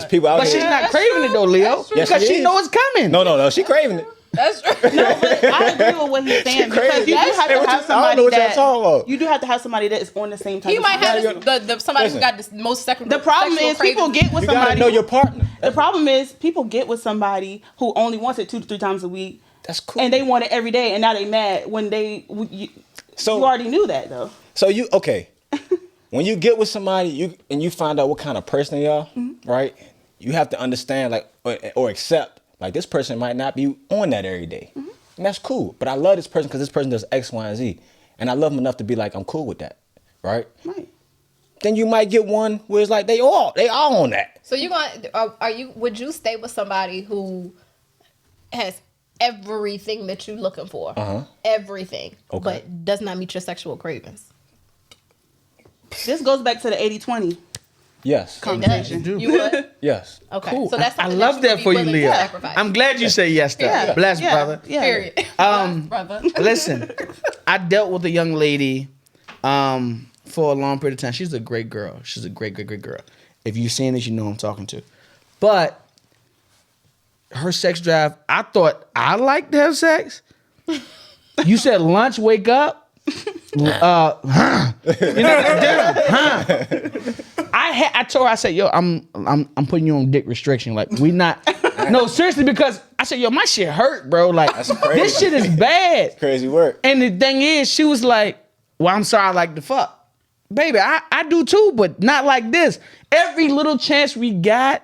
people out But here. she's not that's craving true. it though, Leo. That's true. Yes, Because she she is. know it's coming. No, she craving it. That's true. No, but I agree with what he's saying because you do have Hey, to what have you- I don't know somebody what y'all that talking about. you do have to have somebody that is on the same type. He of might have spectrum. the somebody Listen. who got the most sexual. The problem sexual is people cravings. get with You gotta somebody. know your partner. The problem is people get with somebody who only wants it 2 to 3 times a week. That's cool. And they want it every day, and now they mad when you already knew that though. So you okay? When you get with somebody, you find out what kind of person they are, right? You have to understand, like, or accept, like, this person might not be on that every day. And that's cool. But I love this person because this person does X, Y, and Z, and I love them enough to be like, I'm cool with that, right? Right. Then you might get one where it's like they all on that. So would you stay with somebody who has everything that you're looking for? Everything. Okay. But does not meet your sexual cravings. This goes back to the 80-20 Yes. conversation. You would? Yes. Okay. Cool. So that's I something love that that for you, would be willing to Leah. sacrifice. I'm glad you say yes to that. Bless, brother. Yeah. Period. Brother. Listen, I dealt with a young lady for a long period of time. She's a great girl. She's a great girl. If you've seen this, you know who I'm talking to. But her sex drive, I thought I liked to have sex. You said lunch, wake up. You know, I told her, I said, yo, I'm putting you on dick restriction. Like, we not. No, seriously, because I said, yo, my shit hurt, bro. Like, crazy. this shit is bad. Crazy work. And the thing is, she was like, well, I'm sorry I like to fuck. Baby, I do too, but not like this. Every little chance we got,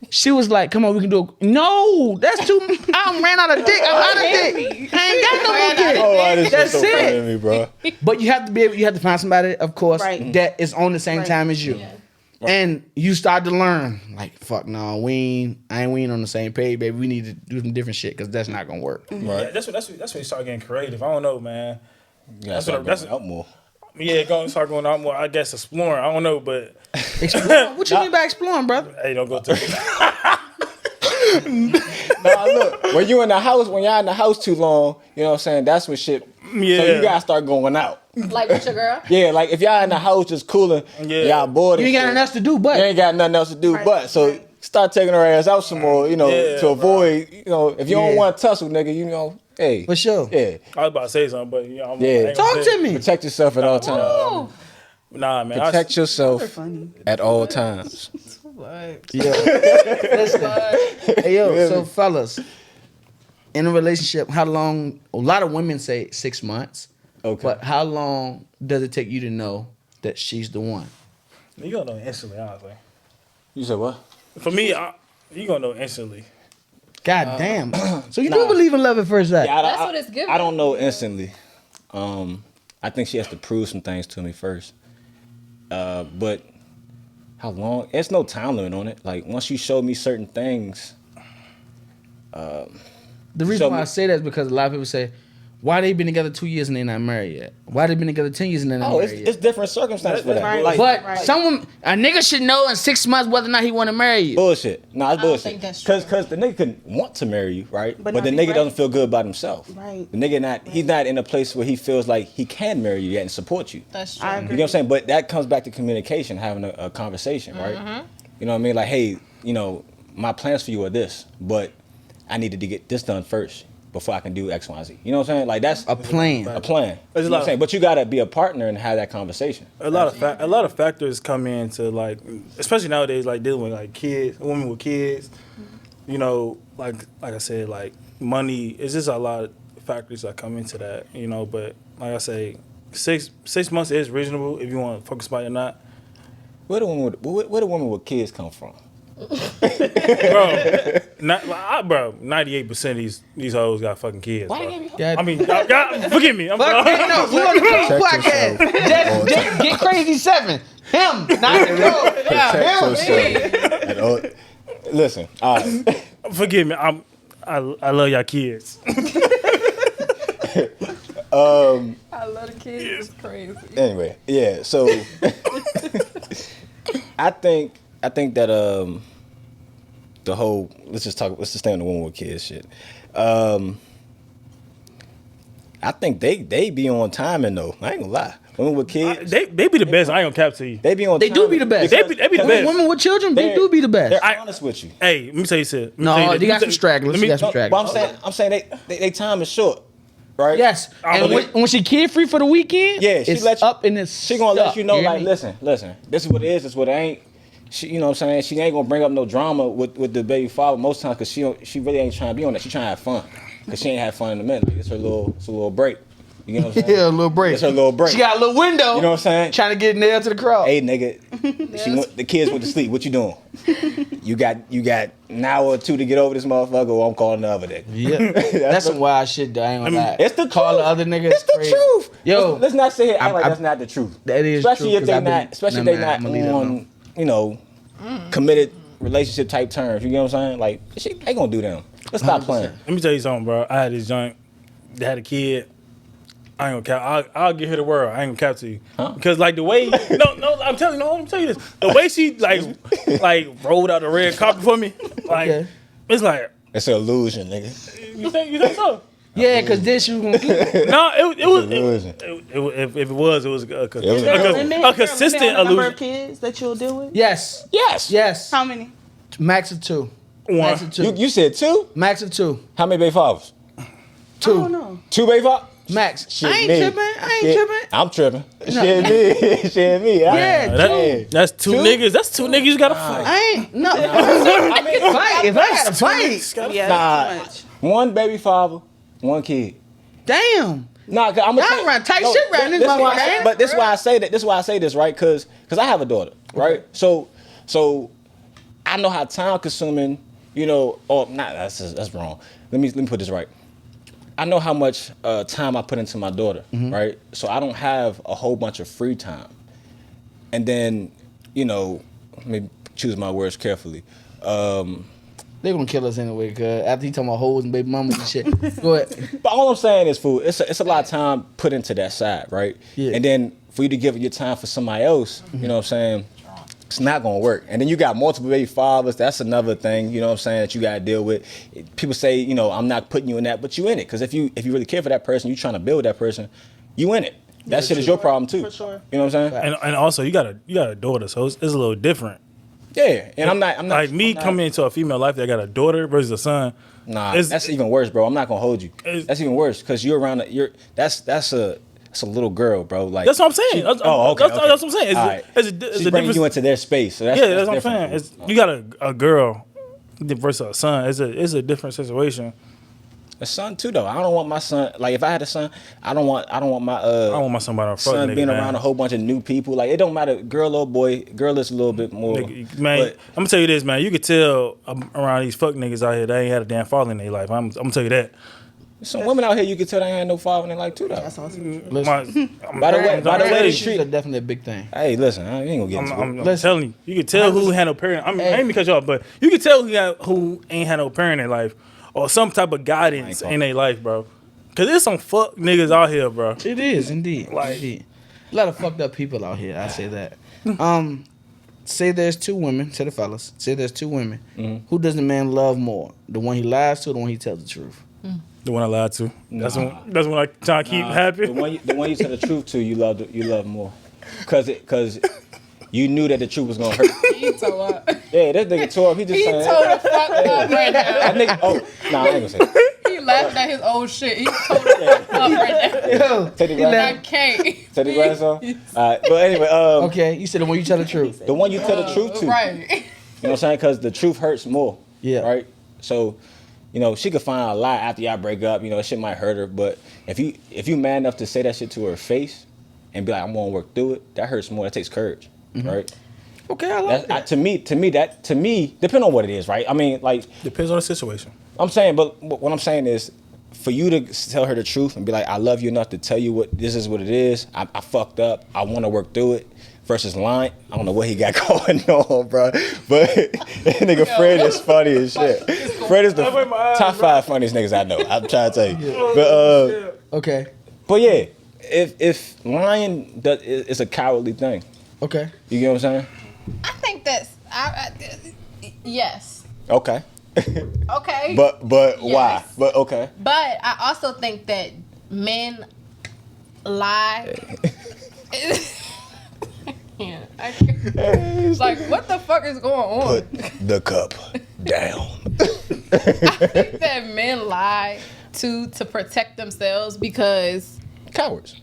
she was like, come on, we can do it. No, that's too, I ran out of dick. I'm out of dick. I ain't got no more dick. Oh, this That's is so funny it. to me, bro. But you have to be able, you have to find somebody, of course, Right. that is on the same Right. time as you. Yeah. And you start to learn, like, fuck no, we ain't on the same page, baby. We need to do some different shit because that's not gonna work. Yeah, that's when you start getting creative. I don't know, man. Yeah, That's out more. Yeah, start going out more. I guess exploring. I don't know, but Explore. What you mean by exploring, brother? hey, don't go to. Nah, look, when y'all in the house too long, you know what I'm saying? That's when shit. Yeah. So you gotta start going out. Like with your girl? Yeah, like if y'all in the house just cooling, Yeah. y'all bored. You ain't got nothing else to do, but You ain't got nothing else to do, but so start taking her ass out some more. You know, Yeah, to avoid. You know, if you don't Yeah. want to tussle, nigga, you know, hey, for sure. yeah, I was about to say something, but you know, Yeah. I ain't gonna Talk say to it. me. protect yourself at all times. Oh. Nah, man. Protect yourself Funny. at all times. Yeah. Listen. Hey, yo, so fellas, in a relationship, how long? A lot of women say 6 months. Okay. But how long does it take you to know that she's the one? You gonna know instantly, honestly. You said what? For me, you gonna know instantly. God damn. So you do believe in love at first sight? That's what it's giving. I don't know instantly. I think she has to prove some things to me first. But how long? There's no time limit on it. Like once you show me certain things, The reason why I say that is because a lot of people say, why they been together 2 years and they not married yet? Why they been together 10 years and they not oh, married it's yet? different circumstances for that. Right. Like But Right. a nigga should know in 6 months whether or not he want to marry you. bullshit. Nah, it's don't bullshit. think that's true. Cause the nigga could want to marry you, right? But But the not be nigga right. doesn't feel good about himself. Right. The nigga he's not in a place where he feels like he can marry you yet and support you. That's true. I You agree. know what I'm saying? But that comes back to communication, having a conversation, right? You know what I mean? Like, hey, you know, my plans for you are this, but I needed to get this done first before I can do X, Y, and Z. You know what I'm saying? Like that's A plan. a plan. You There's know a what lot I'm of- saying? But you gotta be a partner and have that conversation. A lot of factors come into like, especially nowadays, like dealing with like kids, women with kids. You know, like I said, like money. It's just a lot of factors that come into that. You know, but like I say, 6 months is reasonable if you want to focus about it or not. Where do women with kids come from? Bro, 98% of these hoes got fucking kids. Bro. God- I mean, God, forgive me. I'm Fuck, sorry. no, we on the Cool Protect podcast. yourself. Get Crazy 7. Him, not the girl. Protect yourself. at all- Listen, all right. Forgive me. I love y'all kids. I love the kids. It's crazy. Anyway, yeah. So I think that the whole let's just stay on the woman with kids shit. I think they be on timing though. I ain't gonna lie. women with kids, They be the best. I ain't gonna cap to you. they be on. They do time be the best. They be the best. Women with children, they do be the best. They're honest with you. Hey, let me tell you something. No, they got some stragglers. Let me- They got some No, stragglers. but I'm saying they time is short, right? Yes, I and believe- when she kid free for the weekend, Yeah, she it's let you, up and it's she gonna let stuck, you know, hear like, me? listen, this is what it is, this is what it ain't. She, you know what I'm saying? She ain't gonna bring up no drama with the baby father most times because she really ain't trying to be on that. She trying to have fun because she ain't had fun in a minute. Like, it's a little break. You know what I'm saying? Yeah, a little break. It's her little break. She got a little window. You know what I'm saying? Trying to get nailed to the crowd. Hey nigga, the kids went to sleep. What you doing? You got an hour or two to get over this motherfucker, or I'm calling the other nigga. Yeah, that's some wild shit. Though. I ain't gonna lie. It's the Call truth. the other niggas. It's the crazy. truth. Yo, let's not sit here and act like I- that's not the truth. that is especially true, if 'cause they I've been- not, especially Nah, if they man, not I'ma leave that alone. on, you know, committed relationship type terms. You know what I'm saying? Like, they gonna do them. Let's stop 100%. playing. Let me tell you something, bro. I had this joint that had a kid. I ain't gonna cap. I'll give her the world. I ain't gonna cap to you because like the way I'm telling you this. The way she like rolled out the red carpet for me, like Okay. it's like It's an illusion, nigga. you think so? Yeah, because then she was gonna keep it. No, it was. illusion. If it was a was- a consistent Number of illusion. kids that you'll deal with. Yes, Yes. yes. How many? Max of 2. One. Max of 2. You said 2? Max of 2. How many baby fathers? 2. I don't know. 2 baby fathers? Max. Shit, I ain't me. tripping. I ain't Shit, tripping. I'm tripping. Shit me. Shit me. Yeah, That's two Two? niggas. That's two niggas you gotta fight. I ain't. No. I mean, fight. If I gotta fight. Yeah, Nah. that's too much. 1 baby father, 1 kid. Damn. Nah, I'm Y'all run tight shit around this why motherfucker, man. But this is why I say that. This is why I say this, right? Because I have a daughter, right? So I know how time consuming, you know. Oh, not that's wrong. Let me put this right. I know how much time I put into my daughter, right? So I don't have a whole bunch of free time. And then, you know, let me choose my words carefully. They gonna kill us anyway, cause after he talking about hoes and baby mamas and shit. Go ahead. But all I'm saying is, food. It's a lot of time put into that side, right? Yeah. And then for you to give your time for somebody else, you know what I'm saying? It's not gonna work. And then you got multiple baby fathers. That's another thing, you know what I'm saying, that you gotta deal with. People say, you know, I'm not putting you in that, but you in it. Because if you really care for that person, you trying to build that person, you in it. That shit is your problem too. For sure. You know what I'm saying? And also you got a daughter, so it's a little different. Yeah. And I'm not Like me I'm not- coming into a female life that got a daughter versus a son. Nah, it's- that's even worse, bro. I'm not gonna hold you. It's- That's even worse because you're around. That's a little girl, bro. Like That's what I'm saying. That's what I'm saying. It's All right. a She's difference. bringing you into their space. So that's, Yeah, that's what I'm different, saying. bro. You got a girl versus a son. It's a different situation. A son too, though. I don't want my son. Like if I had a son, I don't want my I don't want my son by no fuck son nigga, being man. around a whole bunch of new people. Like it don't matter, girl or boy. Girl is a little bit more. Nigga, man, but I'm gonna tell you this, man. You could tell around these fuck niggas out here, they ain't had a damn father in their life. I'm gonna tell you that. some women out here, you can tell they ain't had no father in their life too, though. That's awesome. By the way, they Issues treat. are definitely a big thing. Hey, listen, I ain't gonna get into it. I'm telling you, you could tell who had no parent. I ain't mean to cut you off, but you could tell who ain't had no parent in their life or some type of guidance in their life, bro. Cause there's some fuck niggas out here, bro. It is indeed. Indeed. A lot of fucked up people out here. I say that. Say there's 2 women. Say the fellas. Say there's 2 women. Who does the man love more? The one he lies to, or the one he tells the truth? The one I lied to. That's when I try to keep happy. The one you tell the truth to, you love more, cause you knew that the truth was gonna hurt. He tore up. Yeah, that nigga tore up. He just He saying. tore the fuck up right now. That nigga, I ain't gonna say that. He laughing at his old shit. He tore the fuck up right now. Yo, Take the he glass I laughed. can't. Take the glass off. Alright, but anyway, Okay, you said the one you tell the truth. the one you tell the truth to, you Right. know what I'm saying? Because the truth hurts more. Yeah. Right. So, you know, she could find out a lie after y'all break up. You know, shit might hurt her, but if you man enough to say that shit to her face and be like, I'm gonna work through it, that hurts more. That takes courage. Right. Okay, I like That's, that. to me, depending on what it is, right? I mean, like, Depends on the situation. I'm saying, but what I'm saying is, for you to tell her the truth and be like, I love you enough to tell you what this is what it is. I fucked up. I want to work through it. Versus lying. I don't know what he got going on, bro. But nigga Fred is funny as shit. Fred is the top 5 funniest niggas I know. I'm trying to tell you. Okay. But yeah, if lying is a cowardly thing, Okay. you get what I'm saying? I think that's. Yes. Okay. Okay. But why? Yes. But okay. But I also think that men lie Yeah, I can't. Like, what the fuck is going on? Put the cup down. I think that men lie to protect themselves because, Cowards.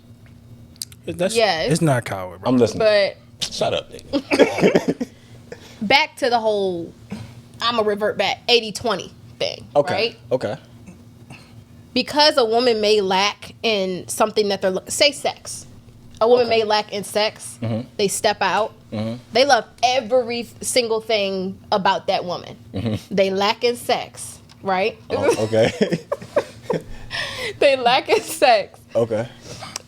Yes. It's not coward, bro. I'm listening. but Shut up, nigga. back to the whole, I'm gonna revert back 80-20 thing, Okay. right? Okay. Because a woman may lack in something that say sex. A woman may lack in sex. Mm-hmm. They step out. They love every single thing about that woman. They lack in sex, right? Oh, okay. They lack in sex. Okay.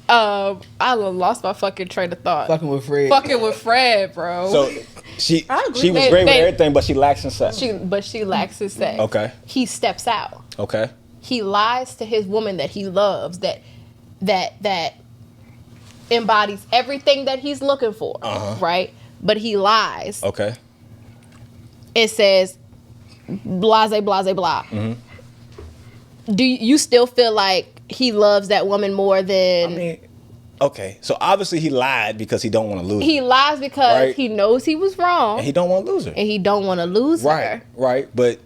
I lost my fucking train of thought. Fucking with Fred. Fucking with Fred, bro. So she agree. was They- great with they- everything, but she lacks in sex. But she lacks in sex. Okay. He steps out. Okay. He lies to his woman that he loves, that embodies everything that he's looking for, right? But he lies. Okay. It says blase, blase, blah. Mm-hmm. Do you still feel like he loves that woman more than... I mean, okay. So obviously he lied because he don't want to lose he her. lies because Right. he knows he was wrong, And he don't want to lose her. and he don't want to lose Right. her. Right. But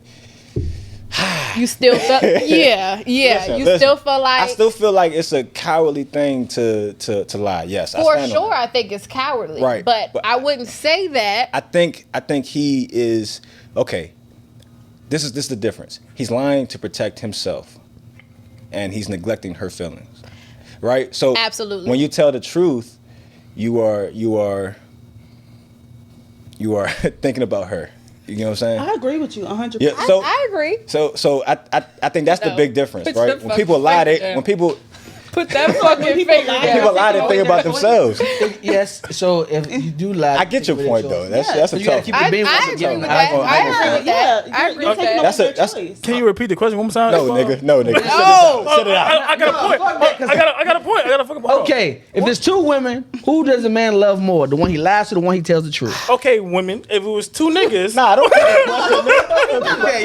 You still feel... Yeah. Listen, you listen. still feel like... I still feel like it's a cowardly thing to lie. Yes. I For stand on sure, that. I think it's cowardly. Right, But but- I wouldn't say that. I think he is okay. This is the difference. He's lying to protect himself, and he's neglecting her feelings. Right. So Absolutely. when you tell the truth, you are thinking about her. You know what I'm saying? I agree with you 100%. Yeah. So I agree. so I think that's the No. big difference, Put your right? When fucking people lie, finger down. when people Put that fucking finger people down. lie, they think about themselves. Yes. So if you do lie, I get your point though. That's Yeah. that's So a you gotta tough. keep it I being agree with I that. ain't gonna- I agree with that. Yeah, I you're agree with taking that. That's away a- their that's- choice. Can you repeat the question one more time? No, nigga. No, nigga. No. Shut it out. I got a point. fuck that, 'cause- I got a point. I got a fucking point. Okay, if there's two women, who does a man love more? The one he lies to, the one he tells the truth? Okay, women. If it was two niggas. Nah, I don't think that question, nigga. Okay,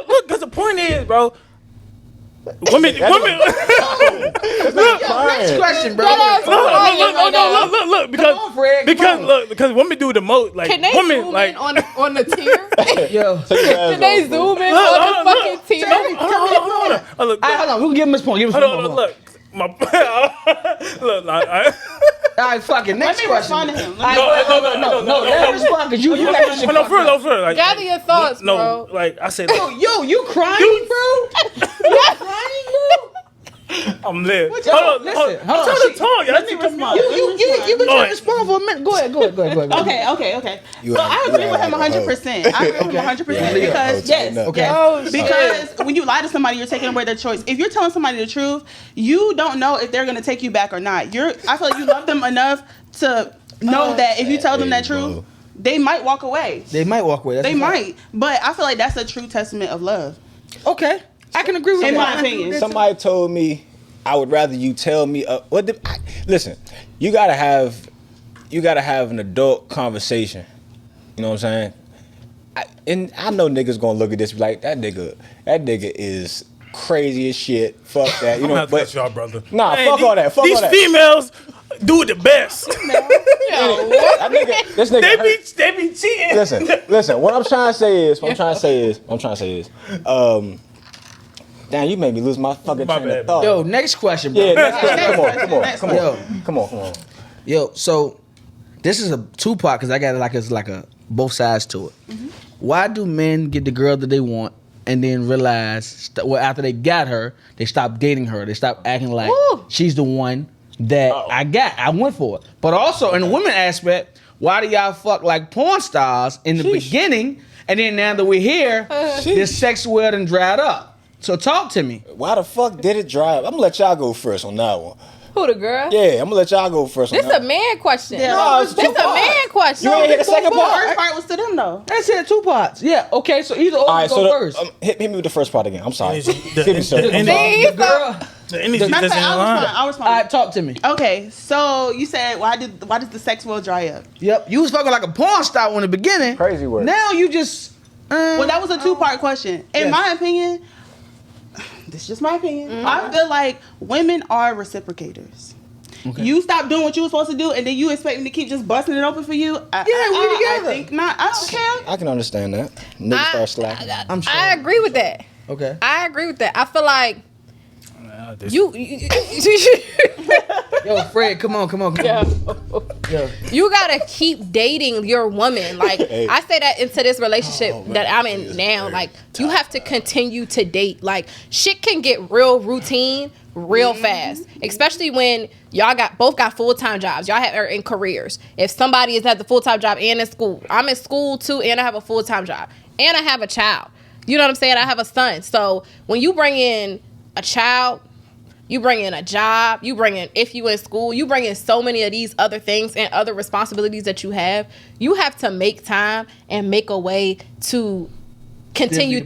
Look. Because the point is, bro. Women. Next question, bro. Look. Because on, Fred, come on. because women do the most. Like Can they women, zoom like in on the tier? Yo, Can they zoom in on the fucking tier? Hold on. Oh, look, all right, hold on. We'll give him his point. Give him his hold point. on. Look. Look. All right, fuck it. Next Let me question. respond to him. All right, no. Let him respond because you got your shit No, fucked for up. real. Like, Gather your thoughts, no, bro. like I said, Yo, you crying, bro? You crying, bro? I'm lit. Listen, Hold on. hold on. I'm trying to talk. Let me respond. You can Go ahead. respond for a minute. Go ahead. Okay. You So act- I you agree act with him like a hoe. 100%. I agree with him 100% Yeah, because yeah, yes, okay. yes. Oh, shit. Because when you lie to somebody, you're taking away their choice. If you're telling somebody the truth, you don't know if they're gonna take you back or not. I feel like you love them enough to know that if you tell them that Hey, bro. truth, they might walk away. They might walk away. That's They a fact. might, but I feel like that's a true testament of love. Okay, I can agree with In that. my opinion. Somebody told me I would rather you tell me listen, you gotta have an adult conversation. You know what I'm saying? I know niggas gonna look at this and be like, that nigga is crazy as shit. Fuck that. You I'm know, gonna have to but cut y'all, brother. Nah, fuck all that. Fuck these all that. females do it the best. That nigga, this nigga they hurt. be cheating. Listen. What I'm trying to say is, damn, you made me lose my fucking My train bad. of thought. Yo, next question, bro. Yeah, next question. Next Come question. on. Come on. Yo, so this is a two-part because I got it's like a both sides to it. Why do men get the girl that they want and then realize after they got her, they stop dating her? They stop acting like Woo. she's the one that I went for. But also in the women aspect, why do y'all fuck like porn stars in the beginning and then now that we're here, this sex well done dried up? So talk to me. Why the fuck did it dry up? I'm gonna let y'all go first on that one. Who, the girl? Yeah, I'm gonna let y'all go first on This that a man question. Yeah. No, it's This two a parts. man question. You ain't hear the second The part? first part was to them though. I said two parts. Yeah, okay, so either or All right, go so first. hit me with the first part again. I'm sorry. The- Give me some. the- See? The girl. The energy Matter of doesn't fact, align. I'll respond. All right, talk to me. Okay, so you said why does the sex well dry up? Yep, you was fucking like a porn star in the beginning. Crazy word. Now you just. Well, that was a two-part question. In Yes. my opinion, this is just my opinion. I feel like women are reciprocators. You stop doing what you were supposed to do, and then you expect me to keep just busting it open for you. we together. I think not. I don't care. I can understand that. Niggas start slacking. I'm sure. I agree with that. Okay. I agree with that. I feel like This- you Yo, Fred, come on. Yo. you gotta keep dating your woman. Like Hey. I say that into this relationship that I'm in now. Like you have to continue to date. Like shit can get real routine real fast, especially when y'all both got full-time jobs. Y'all are in careers. If somebody is at the full-time job and in school, I'm in school too, and I have a full-time job, and I have a child. You know what I'm saying? I have a son. So when you bring in a child, you bring in a job, you bring in, if you in school, you bring in so many of these other things and other responsibilities that you have to make time and make a way to continue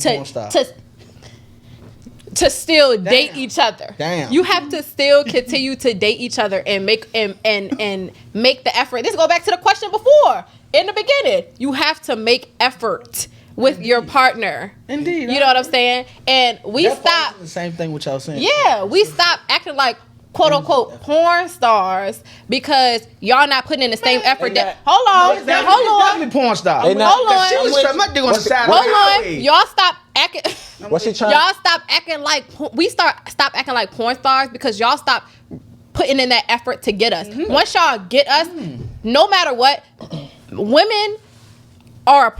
to still date each other. Damn. You have to still continue to date each other and make and make the effort. This go back to the question before in the beginning. You have to make effort with your partner. Indeed. You know what I'm saying? And we That falls stop. into the same thing what y'all saying. Yeah, we stop acting like quote unquote porn stars because y'all not putting in the same effort. Hold on. Definitely porn star. They not- Hold on. She was straight my dick on the side. Hold on. Y'all stop acting. What's she trying? Y'all stop acting like stop acting like porn stars because y'all stop putting in that effort to get us. Once y'all get us, no matter what, women I'm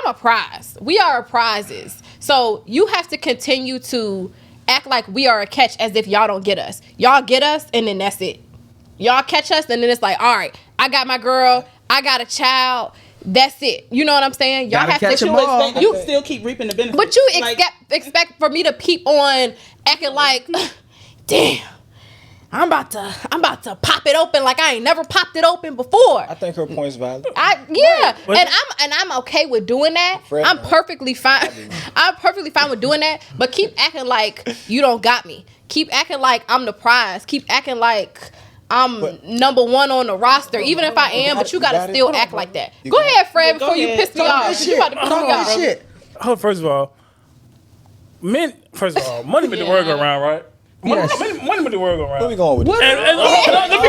a prize. We are prizes. So you have to continue to act like we are a catch as if y'all don't get us. Y'all get us and then that's it. Y'all catch us and then it's like, all right, I got my girl, I got a child. That's it. You know what I'm saying? Y'all Gotta have catch to 'em all. You still keep reaping the benefits. but you Like, expect for me to keep on acting like, damn, I'm about to pop it open like I ain't never popped it open before. I think her point's valid. But- And I'm okay with doing that. Fred, I'm perfectly fine. I'm perfectly fine with doing that. But keep acting like you don't got me. Keep acting like I'm the prize. Keep acting like I'm number one on the roster, even if I am. But you gotta still act like that. Go ahead, Fred, Yeah, go before you ahead. piss me Talk off. that You shit. about to piss me Talk that off. shit. Oh, first of all, money made the world go around, right? Yes. Money made the world go around. Where we going with this? And let me go.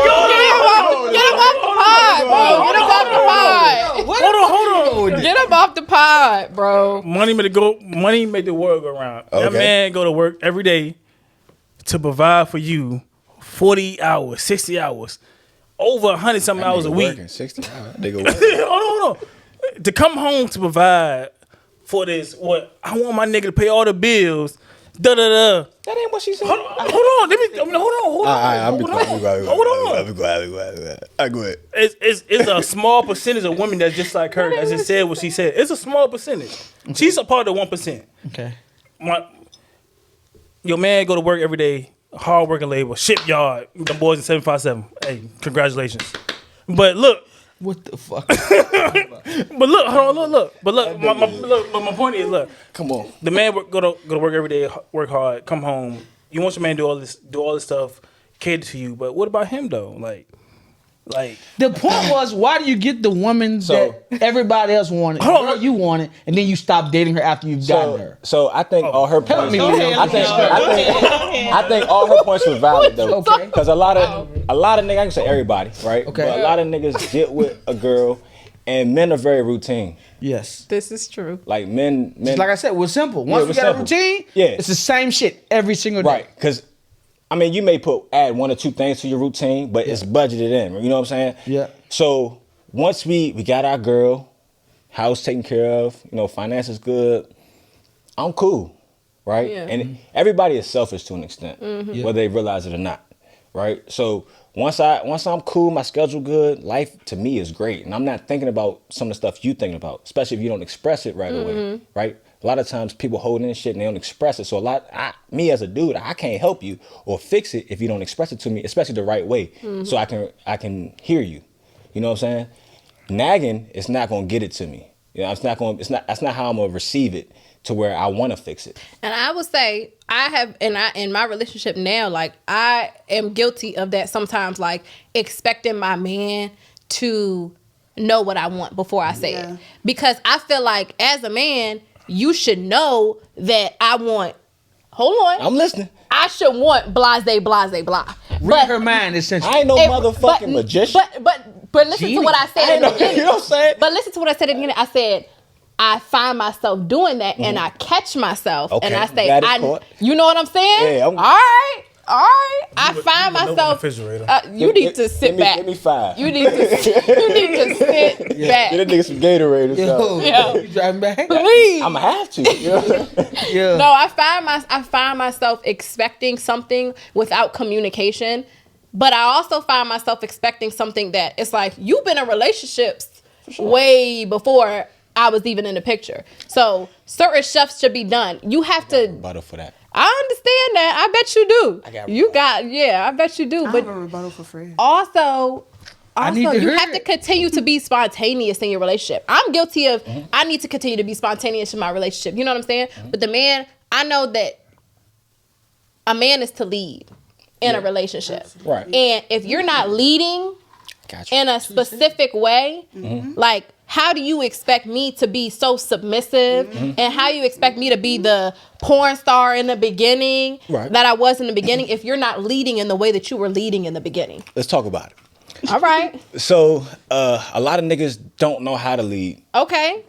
Get him off the pod, bro. Get him off the pod. Hold on. Get him off the pod, bro. Money made the world go around. That Okay. man go to work every day to provide for you 40 hours, 60 hours, over 100-something hours a week. Working 60 hours. They go work. Hold on. To come home to provide for this, what I want my nigga to pay all the bills. Da da da. That ain't what she said. Hold on. Hold on. I'm be quiet. Hold on. Go ahead. It's a small percentage of women that's just like her that just said what she said. It's a small percentage. She's a part of the 1%. Okay. Your man go to work every day, hard working labor, shipyard, the boys in 757. Hey, congratulations. But look, What the fuck? hold on, look. But my point is, look. Come on. The man go to work every day, work hard, come home. You want your man to do all this stuff, cater to you. But what about him though? Like The point was, why do you get the woman that everybody else wanted, Hold on. girl you wanted, and then you stop dating her after you've gotten her? So I think all her points. me, Leo. I think all her points were valid though. Okay. Because a lot of niggas, I can say everybody, right? Okay. But a lot of niggas get with a girl, and men are very routine. Yes. This is true. Like men. Just like I said, we're simple. Once we're we got simple. a routine, Yeah. it's the same shit every single day. Right, because I mean, you may add one or two things to your routine, but it's budgeted in. You know what I'm saying? Yeah. So once we got our girl, house taken care of, finances good, I'm cool, right? Yeah. And everybody is selfish to an extent, whether they realize it or not, right? So once I'm cool, my schedule good, life to me is great, and I'm not thinking about some of the stuff you thinking about, especially if you don't express it right away, right? A lot of times people hold in shit and they don't express it. So me as a dude, I can't help you or fix it if you don't express it to me, especially the right way. So I can hear you. You know what I'm saying? Nagging is not gonna get it to me. That's not how I'm gonna receive it to where I wanna fix it. And I would say in my relationship now, like I am guilty of that sometimes, like expecting my man to know what I want before I say it. Because I feel like as a man, you should know that I want, hold on. I'm listening. I should want blase, blase, blah. Read her mind, essentially. I ain't no motherfucking magician. But listen to what I said in the beginning. You know what I'm saying? But listen to what I said in the beginning. I said, I find myself doing that and I catch myself and I say, you know what I'm saying? Yeah, all right. I find myself. You need to sit back. Give me 5. You need to sit back. Get a nigga some Gatorade or something. Yeah. You driving back? Please. I'ma have to. You know what I'm saying? Yeah. No, I find myself expecting something without communication, but I also find myself expecting something that it's like you've been in relationships way before I was even in the picture. So certain stuff should be done. You have to. Rebuttal for that. I understand that. I bet you do. I bet you do. I But have a rebuttal for Fred. also need to you hear have to it. continue to be spontaneous in your relationship. I'm guilty of I need to continue to be spontaneous in my relationship. You know what I'm saying? But the man, I know that a man is to lead in a relationship. Right. And if you're not leading Gotcha. in a specific way, like how do you expect me to be so submissive and how you expect me to be the porn star in the beginning that I was in the beginning if you're not leading in the way that you were leading in the beginning? Let's talk about it. All right. So a lot of niggas don't know how to lead Okay.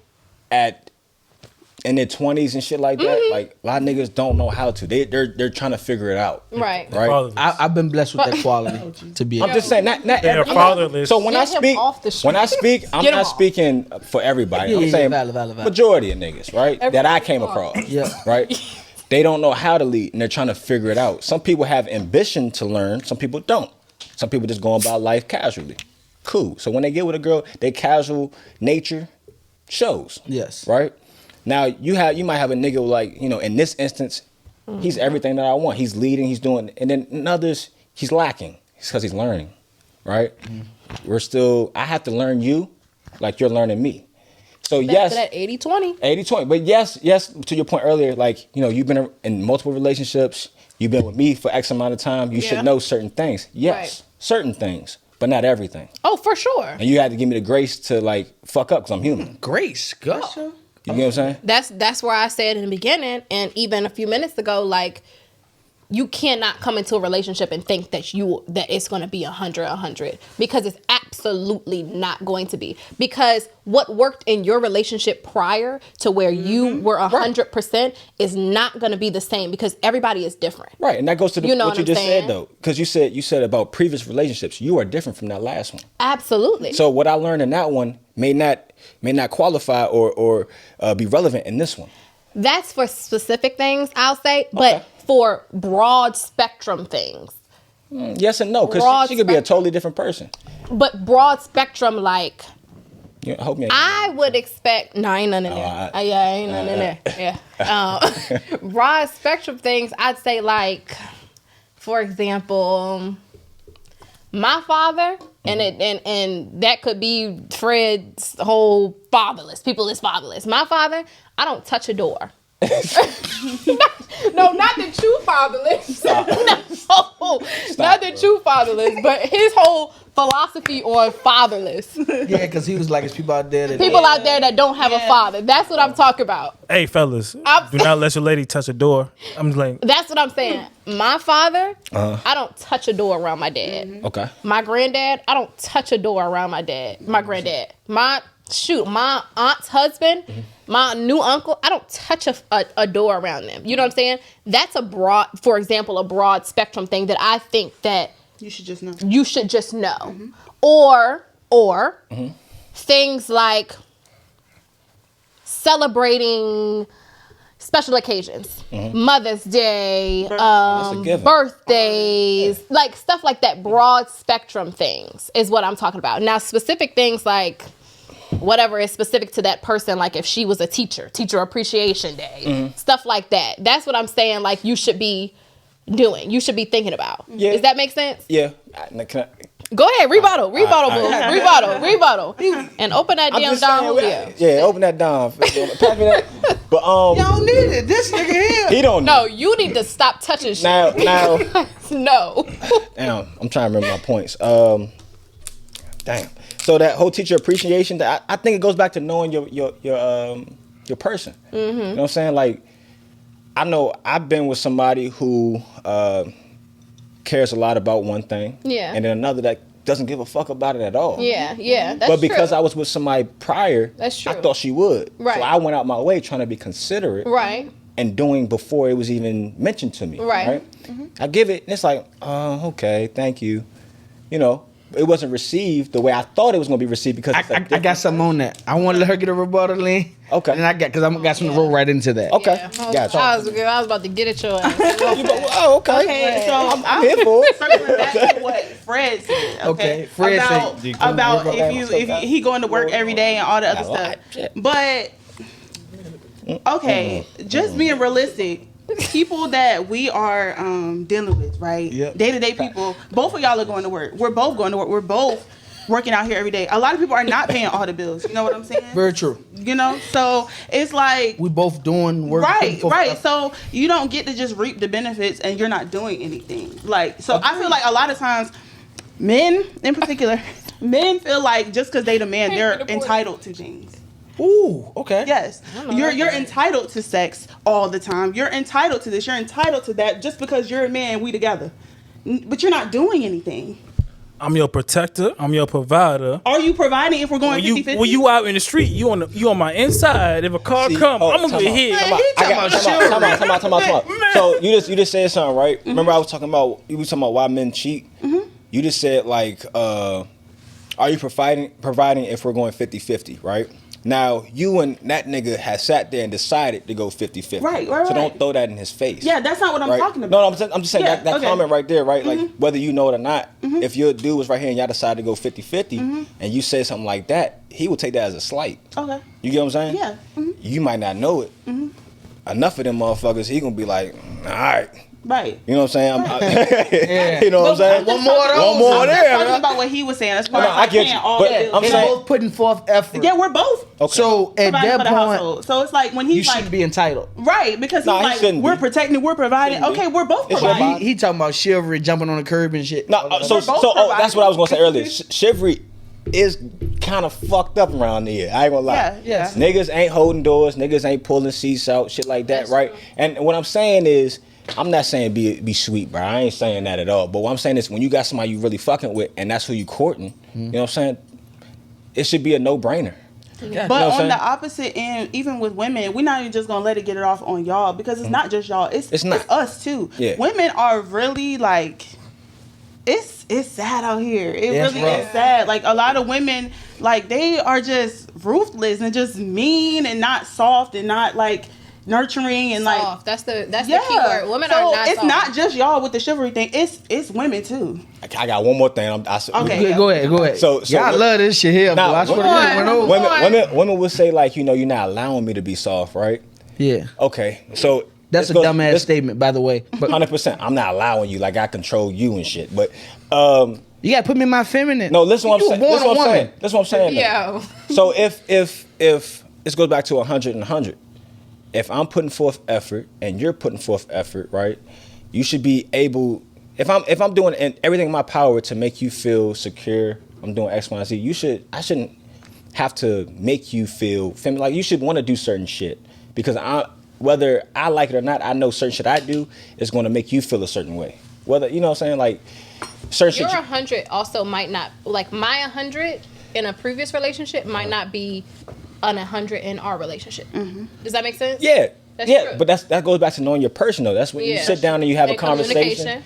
in their 20s and shit like that. Like a lot of niggas don't know how to. They're trying to figure it out. Right. Right. I've been blessed with that quality to be. I'm just saying not They're every, fatherless. So when Get I him speak, off the street. I'm Get him not off. speaking for everybody. Yeah, I'm yeah, saying valid. majority of niggas, right? That I came across. Yeah. Right. They don't know how to lead and they're trying to figure it out. Some people have ambition to learn. Some people don't. Some people just go about life casually. Cool. So when they get with a girl, their casual nature shows. Yes. Right. Now you might have a nigga like, you know, in this instance, he's everything that I want. He's leading, he's doing, and then in others, he's lacking. It's because he's learning, right? I have to learn you like you're learning me. So Back yes, to that 80-20. 80-20. But yes, to your point earlier, like, you know, you've been in multiple relationships, you've been with me for X amount of time, you should know certain things. Yes, certain things, but not everything. Oh, for sure. And you had to give me the grace to like fuck up because I'm human. Grace, go. You get what I'm saying? That's where I said in the beginning and even a few minutes ago, like you cannot come into a relationship and think that it's going to be 100 because it's absolutely not going to be. Because what worked in your relationship prior to where you were 100% is not going to be the same because everybody is different. Right, and that goes to You know what you what I'm just saying? said though, because you said about previous relationships, you are different from that last one. Absolutely. So what I learned in that one may not qualify or be relevant in this one. That's for specific things, I'll say, but for broad spectrum things. Yes and no, because Broad she could be a spectrum. totally different person. But broad spectrum, like Yeah, I hope you ain't I would expect ain't nothing in there. Ain't nothing in there. Yeah. Broad spectrum things, I'd say like, for example, my father, and that could be Fred's whole fatherless. People is fatherless. My father, I don't touch a door. No, not that you fatherless. Not that you fatherless, but his whole philosophy on fatherless. Yeah, because he was like, it's people out there that People out there that don't have a father. That's what I'm talking about. Hey, fellas, do not let your lady touch a door. I'm like, That's what I'm saying. My father, I don't touch a door around my dad. Okay. My granddad, I don't touch a door around my dad. My granddad. My aunt's husband, my new uncle, I don't touch a door around them. You know what I'm saying? That's a broad spectrum thing that I think that You should just know. you should just know. Or things like celebrating special occasions, Mother's Day, That's a given. birthdays, like stuff like that. Broad spectrum things is what I'm talking about. Now, specific things like whatever is specific to that person, like if she was a teacher appreciation day, stuff like that. That's what I'm saying. Like you should be doing. You should be thinking about. Yeah. Does that make sense? Yeah. Go ahead, rebuttal, boo. Rebuttal. And open that damn Don Julio. Yeah, open that Don. Pass me that. But y'all don't need it. This nigga here. he don't. No, you need to stop touching shit. Now, No. damn. I'm trying to remember my points. Damn. So that whole teacher appreciation, I think it goes back to knowing your person. You know what I'm saying? Like, I know I've been with somebody who cares a lot about one thing. Yeah. And then another that doesn't give a fuck about it at all. Yeah, that's But because true. I was with somebody prior, That's true. I thought she would. Right. So I went out my way trying to be considerate. Right. And doing before it was even mentioned to me. Right. I give it, and it's like, okay, thank you. You know, it wasn't received the way I thought it was going to be received because it's I got something on that. I want to let her get a rebuttal in. Okay. And I got something to roll right into that. Okay. Yeah. Gotcha. I was about to get at your ass. Oh, okay. Okay, so I'm here for it. circling back to what Fred said. Okay, Fred about, said- about if he going to work every day and all the other Alright, stuff. shit. But okay, just being realistic. People that we are dealing with, right? Yep. Day-to-day people. Both of y'all are going to work. We're both going to work. We're both working out here every day. A lot of people are not paying all the bills. You know what I'm saying? Very true. You know, so it's like We both doing work. right. So you don't get to just reap the benefits and you're not doing anything. Like, so I feel like a lot of times, men in particular, men feel like just because they the man, they're entitled to things. Ooh, okay. Yes, you're entitled to sex all the time. You're entitled to this. You're entitled to that just because you're a man. We together, but you're not doing anything. I'm your protector. I'm your provider. Are you providing if we're going 50-50? When you out in the street, you on my inside. If a car come, I'm gonna get hit. Time out. So you just said something, right? Remember I was talking about why men cheat? You just said like, are you providing if we're going 50-50, right? Now, you and that nigga has sat there and decided to go 50-50. Right. So don't throw that in his face. Yeah, that's not what I'm right? talking about. No, I'm just saying Yeah, that okay. comment right there, right? Like, whether you know it or not, if your dude was right here and y'all decided to go 50-50 and you said something like that, he would take that as a slight. Okay. You get what I'm saying? Yeah. You might not know it. Enough of them motherfuckers, he gonna be like, all right. Right. You know what I'm saying? Yeah. You know what I'm saying? One more of those. One more I'm there, just talking man. about what he was saying. As far No, as I get paying you, all but the bills. I'm They're saying- both putting forth effort. Yeah, we're both. Okay. So at providing that for the point, household. So it's like when he's you like, shouldn't be entitled. right, because Nah, he he's shouldn't like, we're be. protecting, we're providing. Shouldn't be. Okay, we're both It's your providing. body. He talking about chivalry, jumping on the curb and shit. No, so We're both that's what I was gonna say providing. earlier. Chivalry is kind of fucked up around here. I ain't gonna lie. Yeah, yeah. Niggas ain't holding doors. Niggas ain't pulling seats out. Shit like that, That's right? true. And what I'm saying is, I'm not saying be sweet, bro. I ain't saying that at all. But what I'm saying is, when you got somebody you really fucking with, and that's who you courting, you know what I'm saying? It should be a no-brainer. But You know what I'm on saying? the opposite end, even with women, we're not even just gonna let it get it off on y'all because it's not just y'all. It's not. us too. Yeah. Women are really like, it's sad out here. It Yeah, it's really is rough. sad. Like a lot of women, like they are just ruthless and just mean and not soft and not like nurturing and like. Soft. That's the key word. Women so are not it's soft. not just y'all with the chivalry thing. It's women too. I got one more thing. Okay. Go ahead. So Y'all love this shit here, Nah, bro. I swear to women- God, when those- women will say like, you know, you're not allowing me to be soft, right? Yeah. Okay, so That's a this goes- dumbass this- statement, by the way. But 100%. I'm not allowing you. Like I control you and shit. But you gotta put me in my feminine. no, listen what I'm You a saying. born Listen what I'm woman. saying. That's what I'm saying. though. Yo. So if this goes back to 100 and 100. If I'm putting forth effort and you're putting forth effort, right? You should be able. If I'm doing everything in my power to make you feel secure, I'm doing X, Y, and Z. I shouldn't have to make you feel feminine. Like you should want to do certain shit because whether I like it or not, I know certain shit I do is going to make you feel a certain way. Whether you know what I'm saying, like certain Your shit. 100 also might not, like my 100 in a previous relationship might not be an 100 in our relationship. Does that make sense? Yeah. That's yeah, true. but that goes back to knowing your person though. That's when you Yeah. sit down and you have a And conversation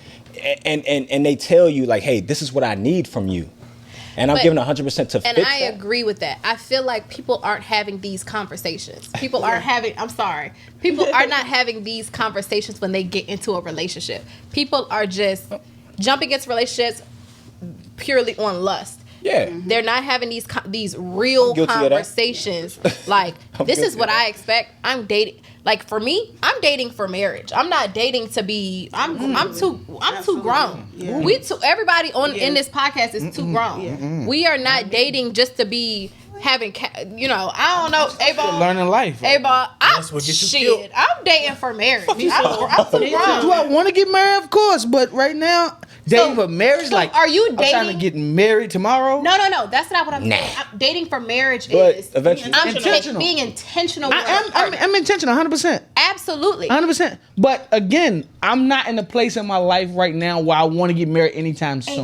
and they tell you like, hey, this is what I need from you. And I'm But- giving 100% to And fit I that. agree with that. I feel like people aren't having these conversations. People are People are not having these conversations when they get into a relationship. People are just jumping into relationships purely on lust. Yeah. They're not having these real I'm guilty of that. conversations. Like, I'm this is guilty what of that. I expect. I'm dating. Like for me, I'm dating for marriage. I'm not dating to be. I'm too grown. Yeah. Everybody in Yeah. this podcast is too grown. Yeah. We are not dating just to be having. I don't know. A-ball. Learning life. A-ball. That's what gets you killed. I'm dating for marriage. I'm too Do grown. I want to get married? Of course, but right now, Dating for marriage, so like, are you I'm trying to dating- get married tomorrow. No. That's not what I'm saying. Dating for marriage But is eventually- Intentional. being intentional. with a I'm partner. intentional, 100%. Absolutely. 100%. But again, I'm not in a place in my life right now where I want to get married anytime soon.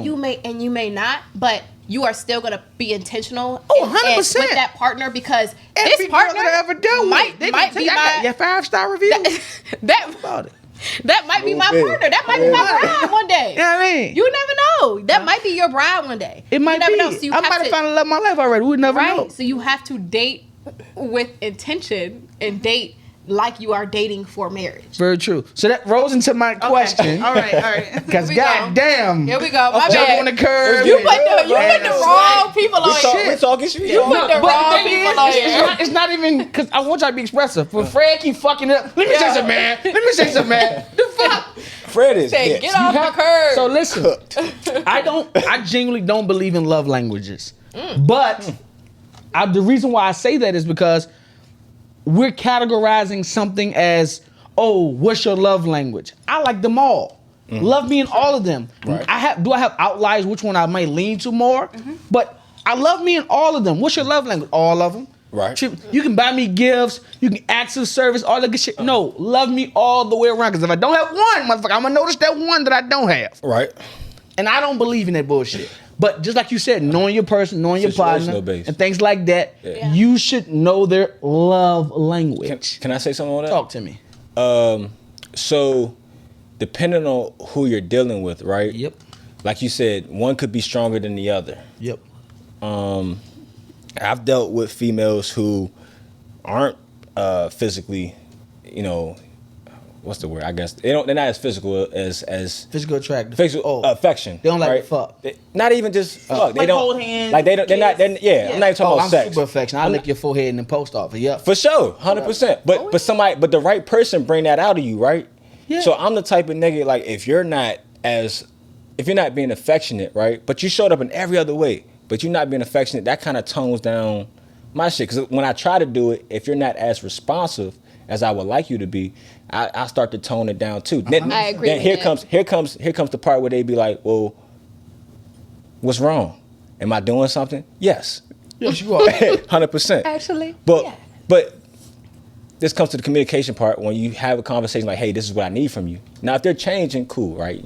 And you may not, but you are still gonna be intentional. Oh, and- 100%. with that partner because Every this girl partner that I ever dealt might with, might be my your 5-star review. that about it. that might be my Little bit. partner. That might be my bride one day. You know what I mean? You never know. That might be your bride one day. It might you never be. know. So you I have might have to, found the love of my life already. We never know. right. So you have to date with intention and date like you are dating for marriage. Very true. So that rolls into my question. All right. Because Here we go. goddamn, Here we go. My jump bad. on the curve. You put the wrong people on We here. talking shit. You put the But wrong the thing people is, on here. it's not even because I want y'all to be expressive. But Fred keep fucking it up. Let me say something, man. Let me say something, man. The fuck. Fred is Say, hit. get off the curb. So listen, I genuinely don't believe in love languages. But the reason why I say that is because we're categorizing something as, oh, what's your love language? I like them all. Love me in all of them. Right. Do I have outliers which one I might lean to more? But I love me in all of them. What's your love language? All of them. Right. You can buy me gifts, you can act of service, all that good shit. No, love me all the way around. Because if I don't have one, motherfucker, I'm gonna notice that one that I don't have. Right. And I don't believe in that bullshit. But just like you said, knowing your person, knowing your partner, Situational based. and things like that, Yeah. you should know their love language. Can I say something on that? Talk to me. So, depending on who you're dealing with, right? Yep. Like you said, one could be stronger than the other. Yep. I've dealt with females who aren't physically, what's the word? I guess they're not as physical as Physical attractive. physical affection. They don't like right? to fuck. Not even just fuck. They Like don't hold hands, Like they don't. They're not. kiss. I'm not even talking Oh, about I'm sex. super affectionate. I lick your forehead in the post office. Yep. For sure, 100%. But the right person bring that out of you, right? Yeah. So I'm the type of nigga, like, if you're not being affectionate, right? But you showed up in every other way, but you're not being affectionate, that kind of tones down my shit. Because when I try to do it, if you're not as responsive as I would like you to be, I start to tone it down too. Then, I agree Then with here that. comes the part where they be like, well, what's wrong? Am I doing something? Yes. Yes, you are. 100%. Actually, But yeah. but this comes to the communication part when you have a conversation like, hey, this is what I need from you. Now, if they're changing, cool, right?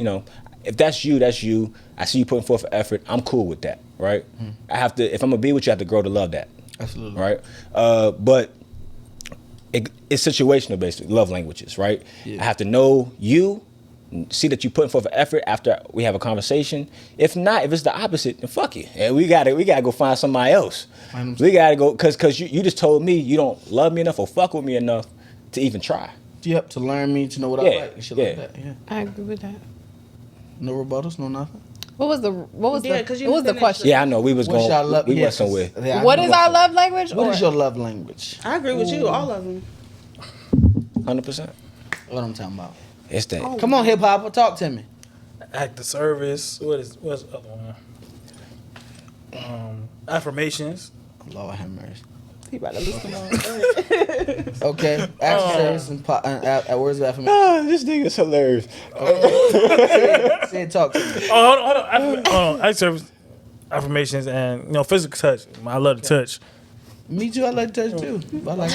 If that's you, that's you. I see you putting forth effort. I'm cool with that, right? I have to, if I'm gonna be with you, I have to grow to love that. Absolutely. Right? But it's situational based, love languages, right? Yeah. I have to know you, see that you putting forth effort after we have a conversation. If not, if it's the opposite, then fuck it. And we gotta go find somebody else. We gotta go, cause you just told me you don't love me enough or fuck with me enough to even try. Yep. To learn me, to know what Yeah, I like and shit yeah. like that. Yeah. I agree with that. No rebuttals, no nothing. What was the what Yeah, 'cause you was the finished question? Yeah, I know we was What's going, y'all love? we yeah, went somewhere. yeah, I What know is what's our up. love language? What or- is your love language? I agree with you, all of them. 100%. What I'm talking about. It's that. Come on, hip hop, talk to me. Act of service. What's the other one? Affirmations. Lord have mercy. He about to lose them all. Okay, act of service and words of affirmation. This nigga's hilarious. Say it, talk to me. Oh, hold on. Act of service, affirmations, and physical touch. I love to touch. Me too. I like touch too. I like.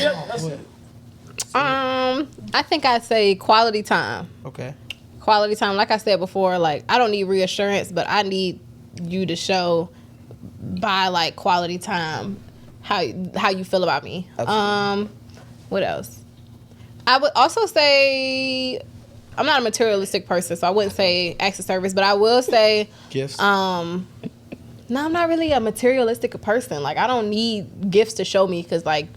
I think I'd say quality time. Okay. Quality time. Like I said before, like I don't need reassurance, but I need you to show by like quality time how you feel about me. Absolutely. What else? I would also say I'm not a materialistic person, so I wouldn't say acts of service, but I will say Gifts. no, I'm not really a materialistic person. Like I don't need gifts to show me because like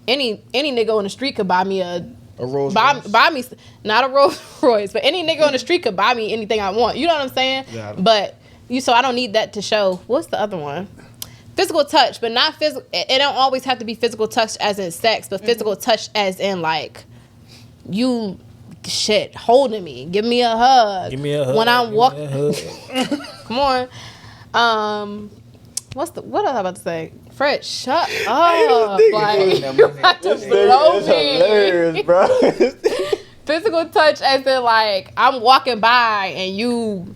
any nigga on the street could buy me a Rolls Royce. buy me not a Rolls Royce, but any nigga on the street could buy me anything I want. You know what I'm saying? Yeah. But so I don't need that to show. What's the other one? Physical touch, but not physical. It don't always have to be physical touch as in sex, but physical touch as in like you holding me, give me a hug. Give me a hug. When I'm walking. Give me a hug. Come on. What was I about to say? Fred, shut up. Like, you're about to blow me. bro. Physical touch as in like I'm walking by and you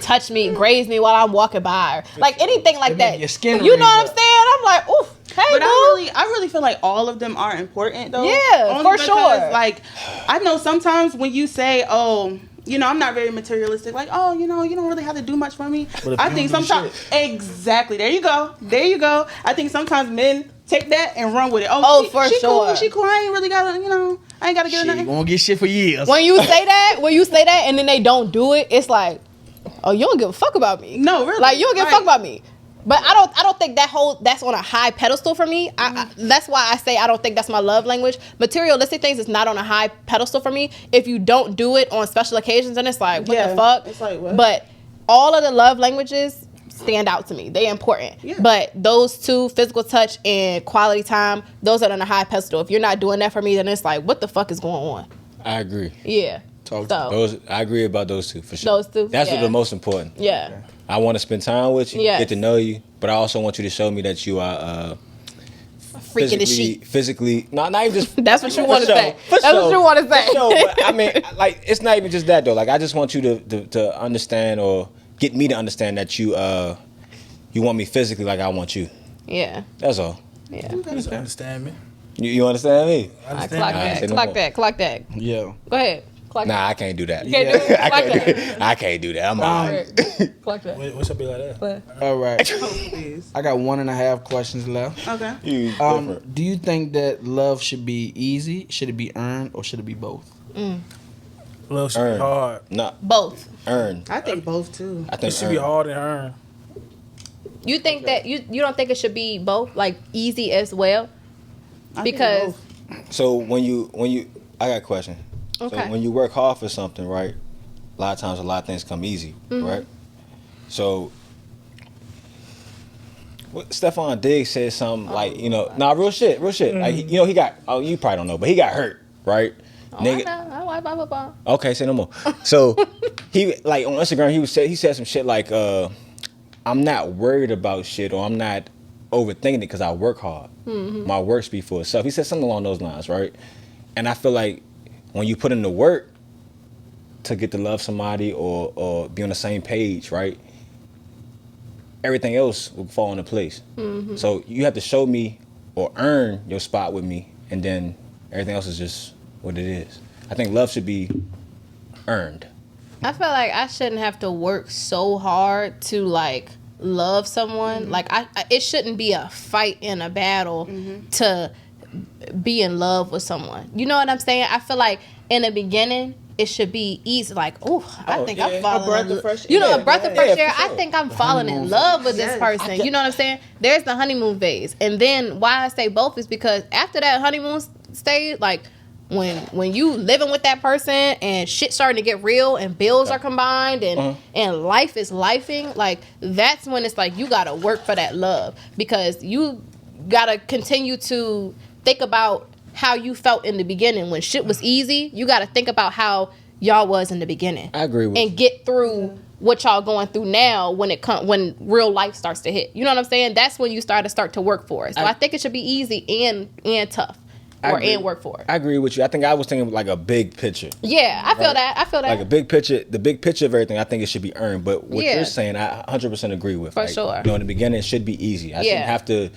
touch me, graze me while I'm walking by her. Like anything like It that. make your skin You know what I'm raise up. saying? I'm like, oof, hey, But boo. I really feel like all of them are important though. Yeah, Only for because, sure. Like, I know sometimes when you say, "Oh, you know, I'm not very materialistic," like, "Oh, you know, you don't really have to do much for me." But if I you think don't do sometimes exactly. There you go. There you go. I think sometimes men take that and run with it. Oh, she, for she sure. Cool. She cool. I ain't really gotta, you know, I ain't gotta get Shit, her you nothing. won't get shit for years. When you say that, and then they don't do it, it's like, oh, you don't give a fuck about me. No, really. Like you don't give a fuck about me. But I don't think that's on a high pedestal for me. That's why I say I don't think that's my love language. Materialistic things is not on a high pedestal for me. If you don't do it on special occasions, then it's like, what the fuck? It's like, what? But all of the love languages stand out to me. They important. Yeah. But those two, physical touch and quality time, those are on a high pedestal. If you're not doing that for me, then it's like, what the fuck is going on? I agree. Yeah. Talk Those I agree about those two for sure. Those two, That's yeah. the most important. Yeah. I want to spend time with you, Yes. get to know you, but I also want you to show me that you are Freaking the sheep. physically, not even just. That's what you for want to sure, say. for That's what sure, you want to say. for sure, but I mean, like, it's not even just that though. Like, I just want you to understand or get me to understand that you want me physically like I want you. Yeah. That's all. Yeah. Just understand me. You understand me? I Understand clock me. that. say no Clock more. that. Clock that. Yeah. Go ahead. Clock Nah, I can't do that. You can't do it? I Clock can't do that. I can't do that. I'm all right. Clock that. What should be like that? All right. Please. I got 1.5 questions left. Okay. You different. Do you think that love should be easy? Should it be earned, or should it be both? Love should be Earn. hard. No, Both. earn. I think both too. I It think should be earn. hard and earn. You think that you don't think it should be both, like easy as well? I think Because both. So when you, I got a question. Okay. So when you work hard for something, right? A lot of times, a lot of things come easy, right? So, Stephon Diggs said something like, real shit. Like, he got. Oh, you probably don't know, but he got hurt, right? I know. I blah, blah, blah. Okay, say no more. So he like on Instagram he said some shit like I'm not worried about shit or I'm not overthinking it because I work hard. My work speaks for itself. He said something along those lines, right? And I feel like when you put in the work to get to love somebody or be on the same page, right? Everything else will fall into place. So you have to show me or earn your spot with me, and then everything else is just what it is. I think love should be earned. I feel like I shouldn't have to work so hard to like love someone. Like it shouldn't be a fight and a battle to be in love with someone. You know what I'm saying? I feel like in the beginning it should be easy. Like, I think yeah. I'm falling. A breath in of lo- fresh You know, air. a breath of Yeah, fresh for air. I sure. think I'm falling in love with this Yes. person. You know what I'm saying? There's the honeymoon phase, and then why I say both is because after that honeymoon stage, like. When you living with that person and shit starting to get real and bills are combined and life is lifing, like that's when it's like you gotta work for that love because you gotta continue to think about how you felt in the beginning when shit was easy. You gotta think about how y'all was in the beginning. I agree with you. And get through what y'all going through now when real life starts to hit. You know what I'm saying? That's when you start to work for it. So I think it should be easy and tough. And work for it. I agree with you. I think I was thinking like a big picture. Yeah, I feel that. Like a big picture, the big picture of everything, I think it should be earned. But what Yeah. you're saying, I 100% agree with. For sure. In the beginning, it should be easy. I shouldn't have to.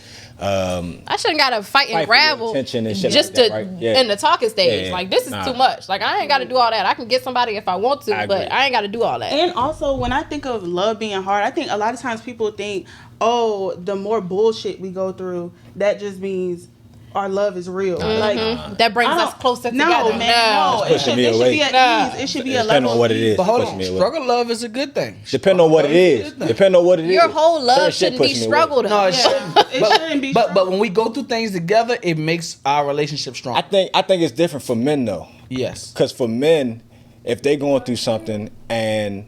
I shouldn't gotta fight and Fight for your gravel attention and shit just like to that, right? Yeah. in the talking stage. Yeah. Like this is Nah. too much. Like I ain't gotta do all that. I can get somebody if I want to, I but agree. I ain't gotta do all that. And also, when I think of love being hard, I think a lot of times people think, oh, the more bullshit we go through, that just means our love is real. Like That brings I us don't- closer no, together. man, no. It's pushing me It should away. be at Nah. ease. It should be a Depending level on what of it ease. is. But hold Push on, me away. struggle love is a good thing. Depending on what it is. Depending on what it is. Your whole Certain love shit shouldn't be push me away. struggled. No, it Yeah, shouldn't. it shouldn't be. But when we go through things together, it makes our relationship strong. I think it's different for men though, Yes. because for men, if they going through something and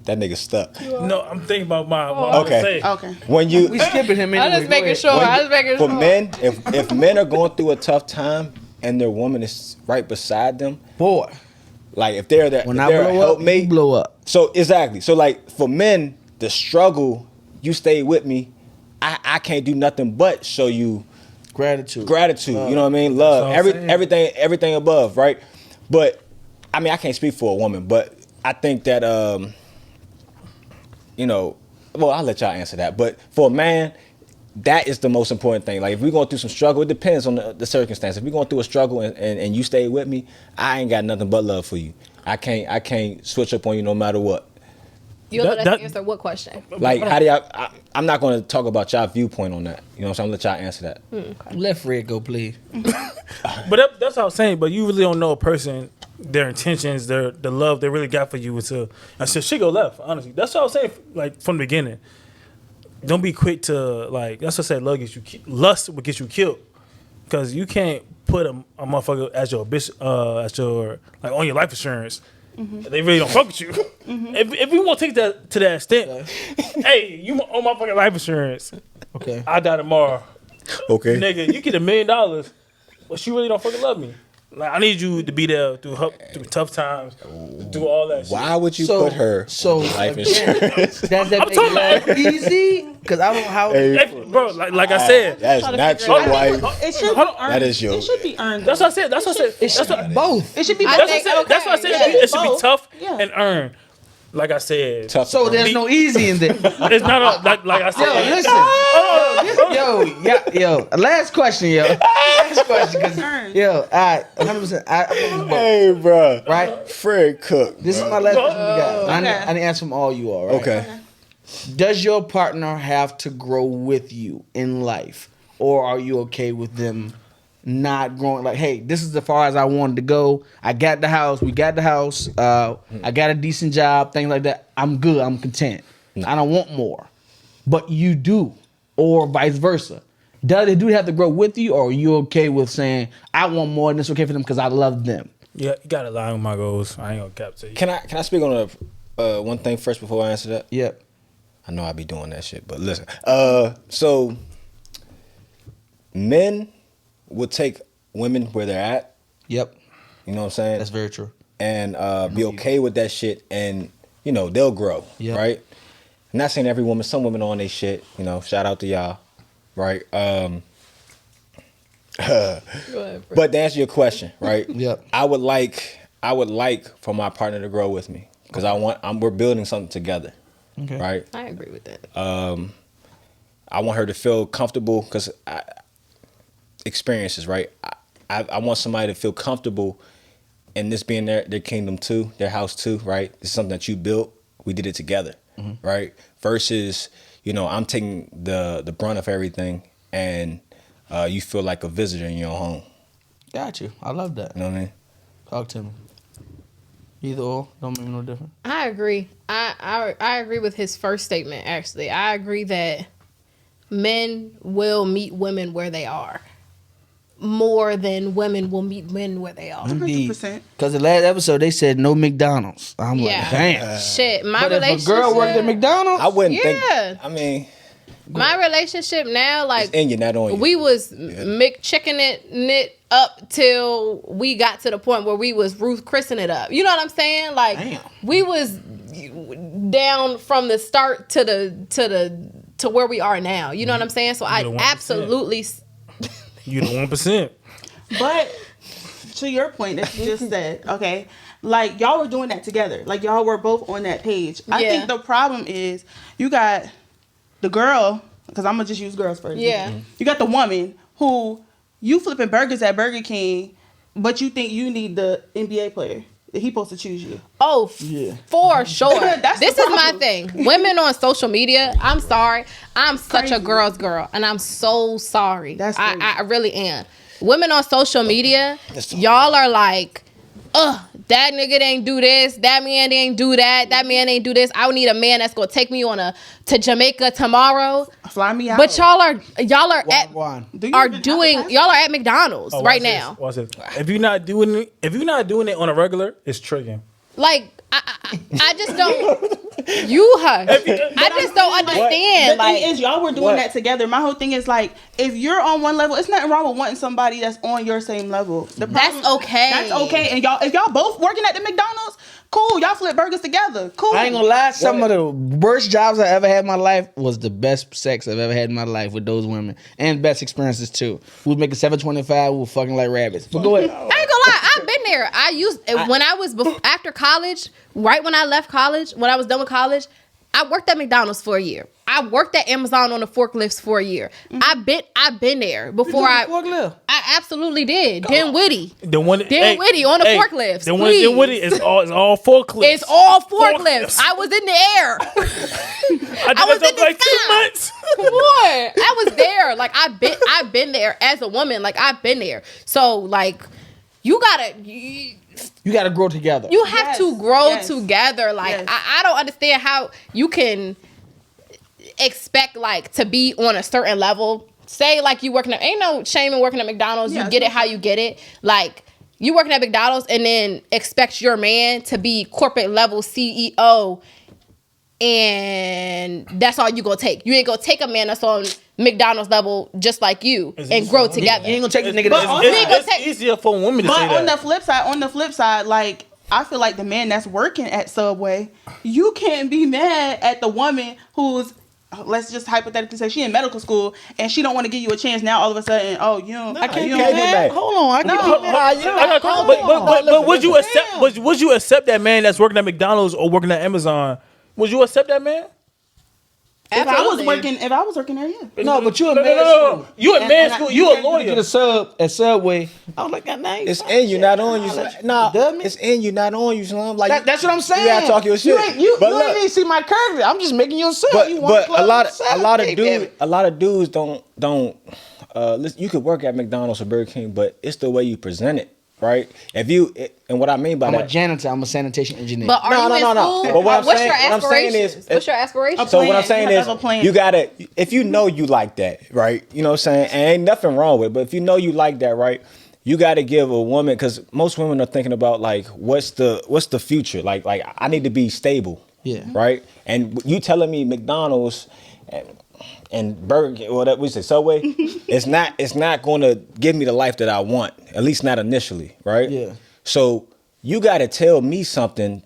that nigga stuck, No, I'm thinking about what I'm Okay. gonna Okay. when you We skipping him anyway. I'm just Go making ahead. sure. I'm just making for sure. men, if men are going through a tough time and their woman is right beside them, Boy, like if they're there, when if I they're a blow up, helpmate, you blow up. So exactly. So like for men, the struggle, you stay with me. I can't do nothing but show you Gratitude. gratitude. You know what I mean? Love. That's what I'm saying. Everything above, right? But I mean, I can't speak for a woman, but I think that well, I'll let y'all answer that. But for a man, that is the most important thing. Like if we're going through some struggle, it depends on the circumstance. If we're going through a struggle and you stay with me, I ain't got nothing but love for you. I can't switch up on you no matter what. You'll let us answer what question? Like, how do y'all? I'm not going to talk about y'all viewpoint on that. You know what I'm saying? I'll let y'all answer that. Okay. Let Fred go, please. But that's what I was saying. But you really don't know a person, their intentions, the love they really got for you until shit go left. Honestly, that's what I was saying. Like from the beginning, don't be quick to like. That's what I said. Lust will get you killed, because you can't put a motherfucker as your bitch, as your like on your life insurance. They really don't fuck with you. If we want to take that to that extent, hey, you on my fucking life insurance. Okay. I die tomorrow. Okay. Nigga, you get $1 million, but she really don't fucking love me. Like I need you to be there through tough times, do all that shit. Why would you put her on life insurance? Does that make it easy? Because I don't know how. Hey, bro, like I said, That's not your wife. It should be earned. That is your. It should be earned. that's what I said. That's what I said. It should be both. It should be. I both. think- That's what I said. okay, It should be both. tough Yeah. and earned. Like I said, Tough. So there's no easy in there. it's not like I said. Yo, listen. Yo. Last question, yo. Last question, cause yo, all right, 100%. Hey, bro. Right? Fred Cook. This is my last question, you guys. I Okay. need to answer from all you all, right? Okay. Does your partner have to grow with you in life, or are you okay with them not growing? Like, hey, this is as far as I wanted to go. I got the house. We got the house. I got a decent job. Things like that. I'm good. I'm content. I don't want more. But you do, or vice versa. Does they do have to grow with you, or are you okay with saying I want more and it's okay for them because I love them? Yeah, you gotta lie on my goals. I ain't gonna cap to you. Can I speak on one thing first before I answer that? Yep. I know I be doing that shit, but listen. So men will take women where they're at. Yep. You know what I'm saying? That's very true. And be okay with that shit, and they'll grow. Yeah. Right. I'm not saying every woman. Some women on their shit. Shout out to y'all. Right. But to answer your question, right? Yep. I would like for my partner to grow with me because we're building something together. Okay. Right. I agree with that. I want her to feel comfortable because experiences, right? I want somebody to feel comfortable in this being their kingdom too, their house too, right? This is something that you built. We did it together, right? Versus, I'm taking the brunt of everything and you feel like a visitor in your home. Got you. I love that. You know what I mean? Talk to me. Either or, don't make me no different. I agree. I agree with his first statement, actually. I agree that men will meet women where they are more than women will meet men where they are. 100%. Because the last episode, they said no McDonald's. I'm Yeah. like, damn. Shit, my But if relationship. a girl worked at McDonald's, I wouldn't Yeah. think. I mean, My relationship now, like, it's in you, not on you. we was McChickening it up till we got to the point where we was Ruth Chrising it up. You know what I'm saying? Like, Damn. we was down from the start to where we are now. You know what I'm saying? So I the 1%. absolutely. You the 1%. But to your point that you just said, okay, like y'all were doing that together. Like y'all were both on that page. I Yeah. think the problem is you got the girl, because I'm gonna just use girls first. Yeah. You got the woman who you flipping burgers at Burger King, but you think you need the NBA player. He supposed to choose you. Oh, Yeah. for sure. That's This the is my problem. thing. Women on social media, I'm sorry. I'm such a Crazy. girl's girl, and I'm so sorry. That's crazy. I really am. Women on social media, That's the- y'all are like, that nigga ain't do this, that man ain't do that man ain't do this. I would need a man that's gonna take me to Jamaica tomorrow. Fly me out. But y'all are at Juan. Do you are even doing advertise? y'all are at McDonald's Oh, right watch this, now. watch this. If you're not doing it on a regular, it's tricking. Like I just don't. I just don't understand. The Like, thing is, y'all were doing that together. My whole thing is like, if you're on one level, it's nothing wrong with wanting somebody that's on your same level. The That's problem- okay. That's okay. And if y'all both working at the McDonald's, cool. Y'all flip burgers together. Cool. I ain't gonna lie, some of the worst jobs I ever had in my life was the best sex I've ever had in my life with those women. And best experiences too. We was making $7.25, we were fucking like rabbits. But go ahead. I ain't gonna lie, I've been there. When I was after college, right when I left college, when I was done with college, I worked at McDonald's for a year. I worked at Amazon on the forklifts for a year. I've been there before. I absolutely did. Dinwiddie on the forklifts. Dinwiddie is all forklifts. It's all forklifts. I was in the air. I was in like 2 months. Come on, I was there. Like I've been there as a woman. Like I've been there. So like, you gotta grow together. You have to grow together. Like I don't understand how you can expect like to be on a certain level. Say like you working at, ain't no shame in working at McDonald's. You get it how you get it. Like you working at McDonald's and then expect your man to be corporate level CEO, and that's all you gonna take. You ain't gonna take a man that's on McDonald's level just like you and grow together. You ain't gonna take the nigga It's easier for women to say that. But on the flip side, like I feel like the man that's working at Subway, you can't be mad at the woman who's, let's just hypothetically say she in medical school and she don't want to give you a chance. Now all of a sudden, oh, you don't. I can't be mad. Hold on, But would you accept? Would you accept that man that's working at McDonald's or working at Amazon? Would you accept that man? If I was working there, yeah. No, but you a man school. You a man school. You a lawyer. Get a sub at Subway. I was like, God, nah, it's in you, not on you. Nah, it's in you, not on you, son. Like that's what I'm saying. You gotta talk your shit. You ain't even see my character. I'm just making you a sub. But a lot of dudes don't. Listen, you could work at McDonald's or Burger King, but it's the way you present it. Right? And what I mean by I'm that, a janitor. I'm a sanitation engineer. But are you in school? But what's your aspirations? What's your aspirations? So what I'm saying is, you gotta, if you know you like that, right? You know what I'm saying? And ain't nothing wrong with it, but if you know you like that, right? You gotta give a woman, because most women are thinking about like, what's the future? Like I need to be stable. Yeah. Right? And you telling me McDonald's and Burger King, or that we say Subway, it's not going to give me the life that I want, at least not initially, right? Yeah. So you got to tell me something.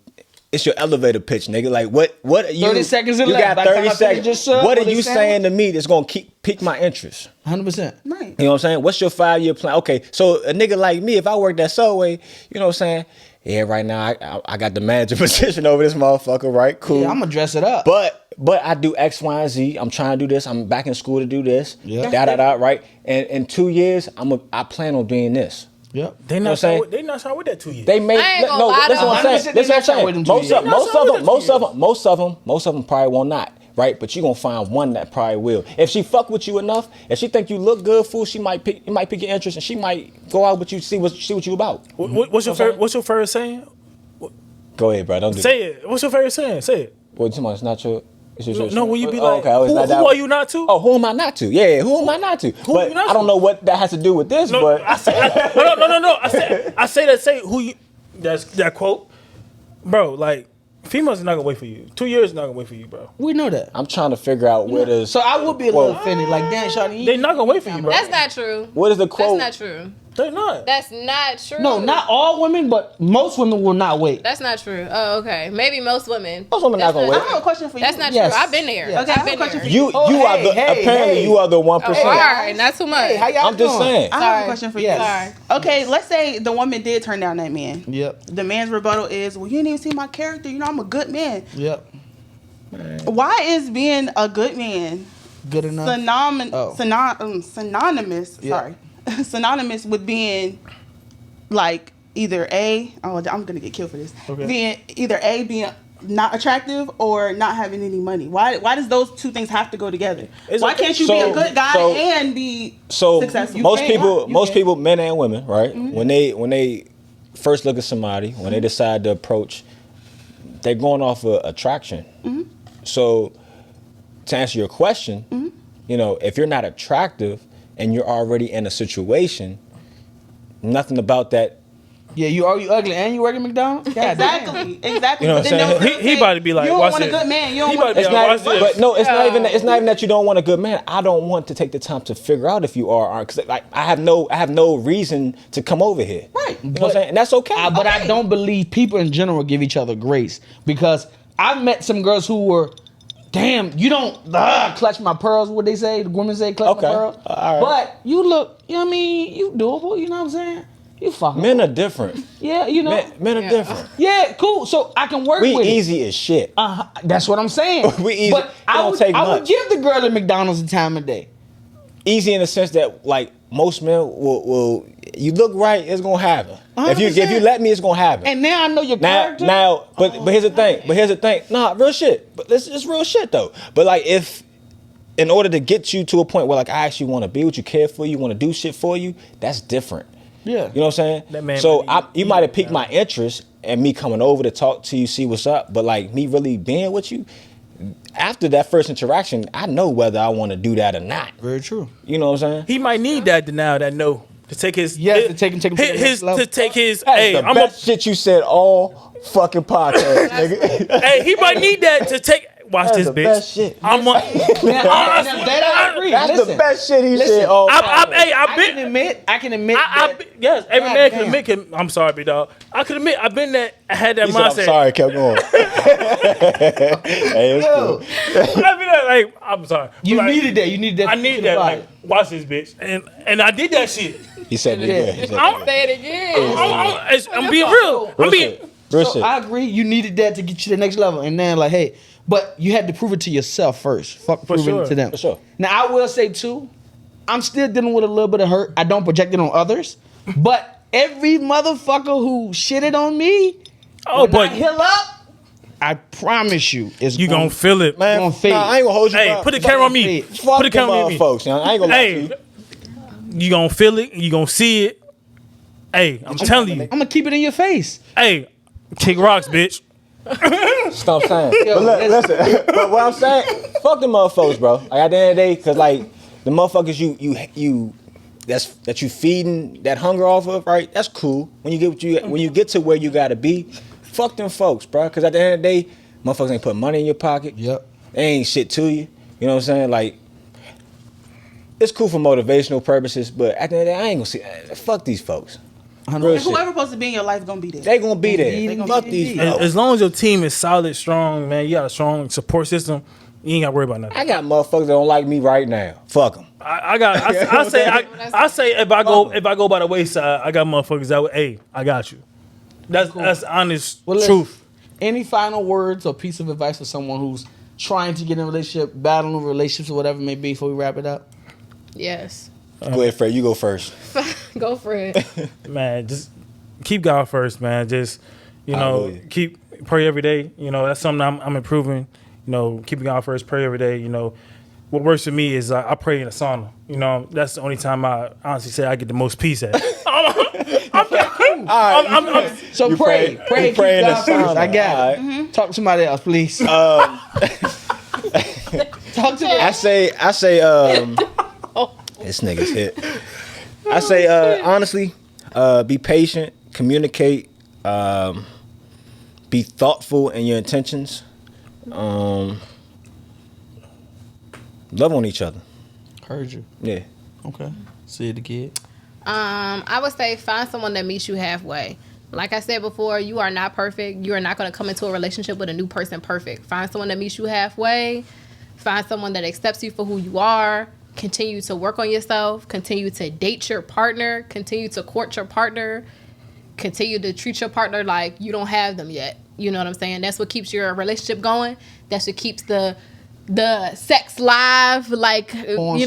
It's your elevator pitch, nigga. Like what are you? 30 seconds you left. got 30 seconds. What are you saying to me that's going to pique my interest? 100%. Right. You know what I'm saying? What's your 5-year plan? Okay, so a nigga like me, if I worked at Subway, you know what I'm saying? Yeah, right now I got the manager position over this motherfucker, right? Cool. Yeah, I'm gonna dress it up. But I do X, Y, and Z. I'm trying to do this. I'm back in school to do this. Yeah. Right? And in 2 years, I plan on being this. Yep. They not shy with that 2 years. They may no. Listen what I'm saying. Listen what I'm saying. Most of them probably will not. Right, but you gonna find one that probably will. If she fuck with you enough, if she think you look good, fool, it might pick your interest, and she might go out with you, see what you about. What's your favorite saying? Go ahead, bro. Don't do Say it. What's your favorite saying? Say it. Well, it's not your. No, when you be like, who are you not to? Oh, who am I not to? Yeah, who am I not to? But I don't know what that has to do with this. No, but no. I say who you. That's that quote, bro. Like. Females are not gonna wait for you. 2 years is not gonna wait for you, bro. We know that. I'm trying to figure out where the. So I would be a little offended. Like, damn, Shawty. They not gonna wait for you, bro. That's not true. What is the quote? That's not true. They're not. That's not true. No, not all women, but most women will not wait. That's not true. Oh, okay. Maybe most women. Most women not gonna wait. I have a question for you. That's not Yes. true. I've been there. Yes. Okay, I have a question for you. You are the apparently you are the 1%. Oh, all right, not too much. Hey, how y'all I'm just doing? saying. I have a question for you. Yes. Sorry. Okay, let's say the woman did turn down that man. Yep. The man's rebuttal is, well, you didn't even see my character. You know, I'm a good man. Yep. Why is being a good man Good enough. synonymous? Yeah. Sorry, synonymous with being like either I'm gonna get killed for this. Okay. Being not attractive or not having any money. Why does those two things have to go together? Why can't you be a good guy and be successful? Most people, men and women, right? Mm-hmm. When they first look at somebody, when they decide to approach, they're going off of attraction. Mm-hmm. So to answer your question, you know, if you're not attractive and you're already in a situation, nothing about that. Yeah, you ugly and you work at McDonald's? Exactly. You know what I'm saying? He about to be like, you don't watch want this. a good man. You don't He want. about to be like, watch this. But no, it's not even that you don't want a good man. I don't want to take the time to figure out if you are or aren't, because like I have no reason to come over here. Right. You know what I'm saying? And that's okay. But I don't believe people in general give each other grace, because I've met some girls who were, damn, you don't clutch my pearls, what they say, the women say clutch my pearls. All right. But you look, you know what I mean, you doable, you know what I'm saying? You fucking. Men are different. Yeah, you know. Men are different. Yeah, cool. So I can work We with easy as shit. it. That's what I'm saying. We easy. But It I don't would, take I would much. give the girl at McDonald's the time of day. Easy in the sense that like most men will you look right, it's gonna happen. If you 100%. let me, it's gonna happen. And now I know your character. But here's the thing. Nah, real shit. But it's real shit though. But like if in order to get you to a point where like I actually want to be with you, care for you, want to do shit for you, that's different. Yeah. You know what I'm saying? That man So might you might have piqued my interest and me coming over to talk to you, see what's up. But like me really being with you, after that first interaction, I know whether I want to do that or not. Very true. You know what I'm saying? He might need that now that no to take his To take him to the next level. to take his. That's Hey, the I'm best shit you said all fucking podcast, nigga. Hey, he might need that to take. Watch That's this, the bitch. best shit. I'm. Now, that I agree. That's Listen, the best shit he listen, said all I I been. can admit I, that. yes, every God man can damn. admit. I'm sorry, big dog. I can admit I've been that. I had that He said, mindset. I'm sorry, kept going. Hey, it's Yo, cool. I mean, like, I'm sorry. you Like, needed that. You needed that. I needed that. Like, watch this, bitch, and I did that shit. He said it again. He said I'm, Say it again. I'm being real. I'm being. Real So shit. I agree. You needed that to get you to the next level, and then like, hey, but you had to prove it to yourself first. Fuck proving sure. it to them. For sure. Now I will say too, I'm still dealing with a little bit of hurt. I don't project it on others, but every motherfucker who shitted on me, Oh, when boy. I heal up, I promise you, it's You gonna feel it, Man, gonna fade. I ain't gonna hold you. Hey, down. put the camera on me. Fuck Put the them camera on me. folks. I ain't gonna lie to Hey, you. you gonna feel it. You gonna see it. Hey, I'm telling you. I'm gonna keep it in your face. Hey, kick rocks, bitch. Stop saying. Yo, But listen. But what I'm saying, fuck them motherfuckers, bro. Like at the end of the day, cause like the motherfuckers you that you feeding that hunger off of, right? That's cool. When you get to where you gotta be, fuck them folks, bro. Cause at the end of the day, motherfuckers ain't put money in your pocket. Yep. They ain't shit to you. You know what I'm saying? Like, it's cool for motivational purposes, but at the end of the day, I ain't gonna see. Fuck these folks. Real shit. Whoever supposed to be in your life gonna be there. They gonna be there. They gonna Fuck be these there. folks. As long as your team is solid, strong, man, you got a strong support system. You ain't got to worry about nothing. I got motherfuckers that don't like me right now. Fuck them. I say if I go by the wayside, I got motherfuckers that would, hey, I got you. That's honest Well, listen, truth. Any final words or piece of advice for someone who's trying to get in a relationship, battling relationships, or whatever it may be, before we wrap it up? Yes. Go ahead, Fred. You go first. Go for it. Man, just keep God first, man. Just, Hallelujah. pray every day. That's something I'm improving. Keeping God first, pray every day. What works for me is I pray in a sauna. That's the only time I honestly say I get the most peace at. So You pray, pray keep in the God first. sauna. I got All it. right. Talk to somebody else, please. Talk to me. I say, this nigga's hit. I say, honestly, be patient, communicate, be thoughtful in your intentions, love on each other. Heard you. Yeah. Okay. See you the kid. I would say find someone that meets you halfway. Like I said before, you are not perfect. You are not going to come into a relationship with a new person perfect. Find someone that meets you halfway. Find someone that accepts you for who you are. Continue to work on yourself. Continue to date your partner. Continue to court your partner. Continue to treat your partner like you don't have them yet. You know what I'm saying? That's what keeps your relationship going. That's what keeps the sex live, like, Porn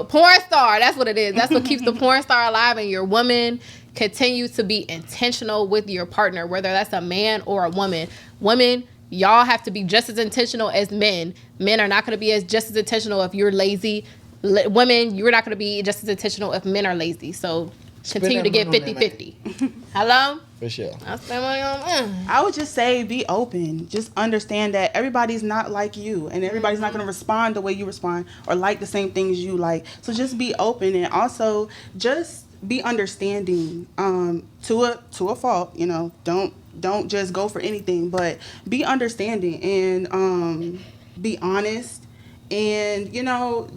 porn star. That's what it is. That's what keeps the porn star alive. And your woman, continue to be intentional with your partner, whether that's a man or a woman. Women, y'all have to be just as intentional as men. Men are not going to be just as intentional if you're lazy. Women, you're not going to be just as intentional if men are lazy. So continue to that get money on that 50-50. Hello? For sure. I'll spend money on I would just say be open. Just understand that everybody's not like you, and everybody's not going to respond the way you respond or like the same things you like. So just be open, and also just be understanding to a fault. Don't just go for anything, but be understanding and be honest, and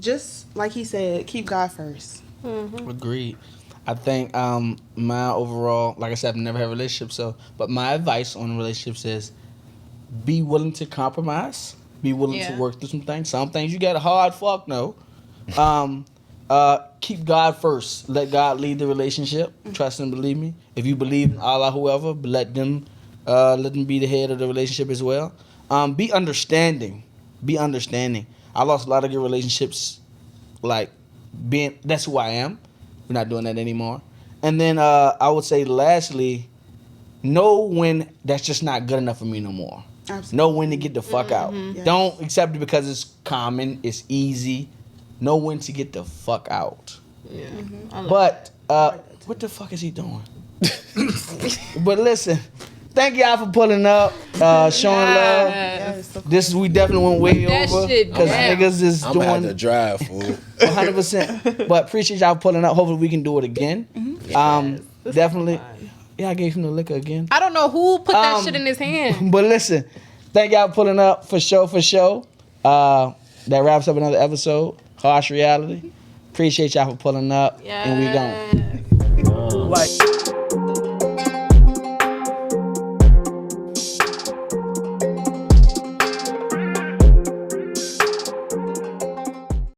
just like he said, keep God first. Agreed. I think my overall, like I said, I've never had a relationship, but my advice on relationships is be willing to compromise, be willing to Yeah. work through some things. Some things you got a hard fuck no. Keep God first. Let God lead the relationship. Trust and believe me. If you believe in Allah, whoever, let them be the head of the relationship as well. Be understanding. Be understanding. I lost a lot of good relationships. That's who I am. We're not doing that anymore. And then I would say, lastly, know when that's just not good enough for me no more. Absolutely. Know when to get the fuck out. Yes. Don't accept it because it's common, it's easy. Know when to get the fuck out. Yeah. But what the fuck is he doing? But listen, thank y'all for pulling up, showing love. Yes, of This we definitely went way That over shit because down. niggas is I'm gonna have to doing drive, fool. 100%. But appreciate y'all pulling up. Hopefully we can do it again. Definitely. Yeah, I gave him the liquor again. I don't know who put that shit in his hand. But listen, thank y'all for pulling up for show. That wraps up another episode. Harsh Reality. Appreciate y'all for pulling up. And we gone. Like.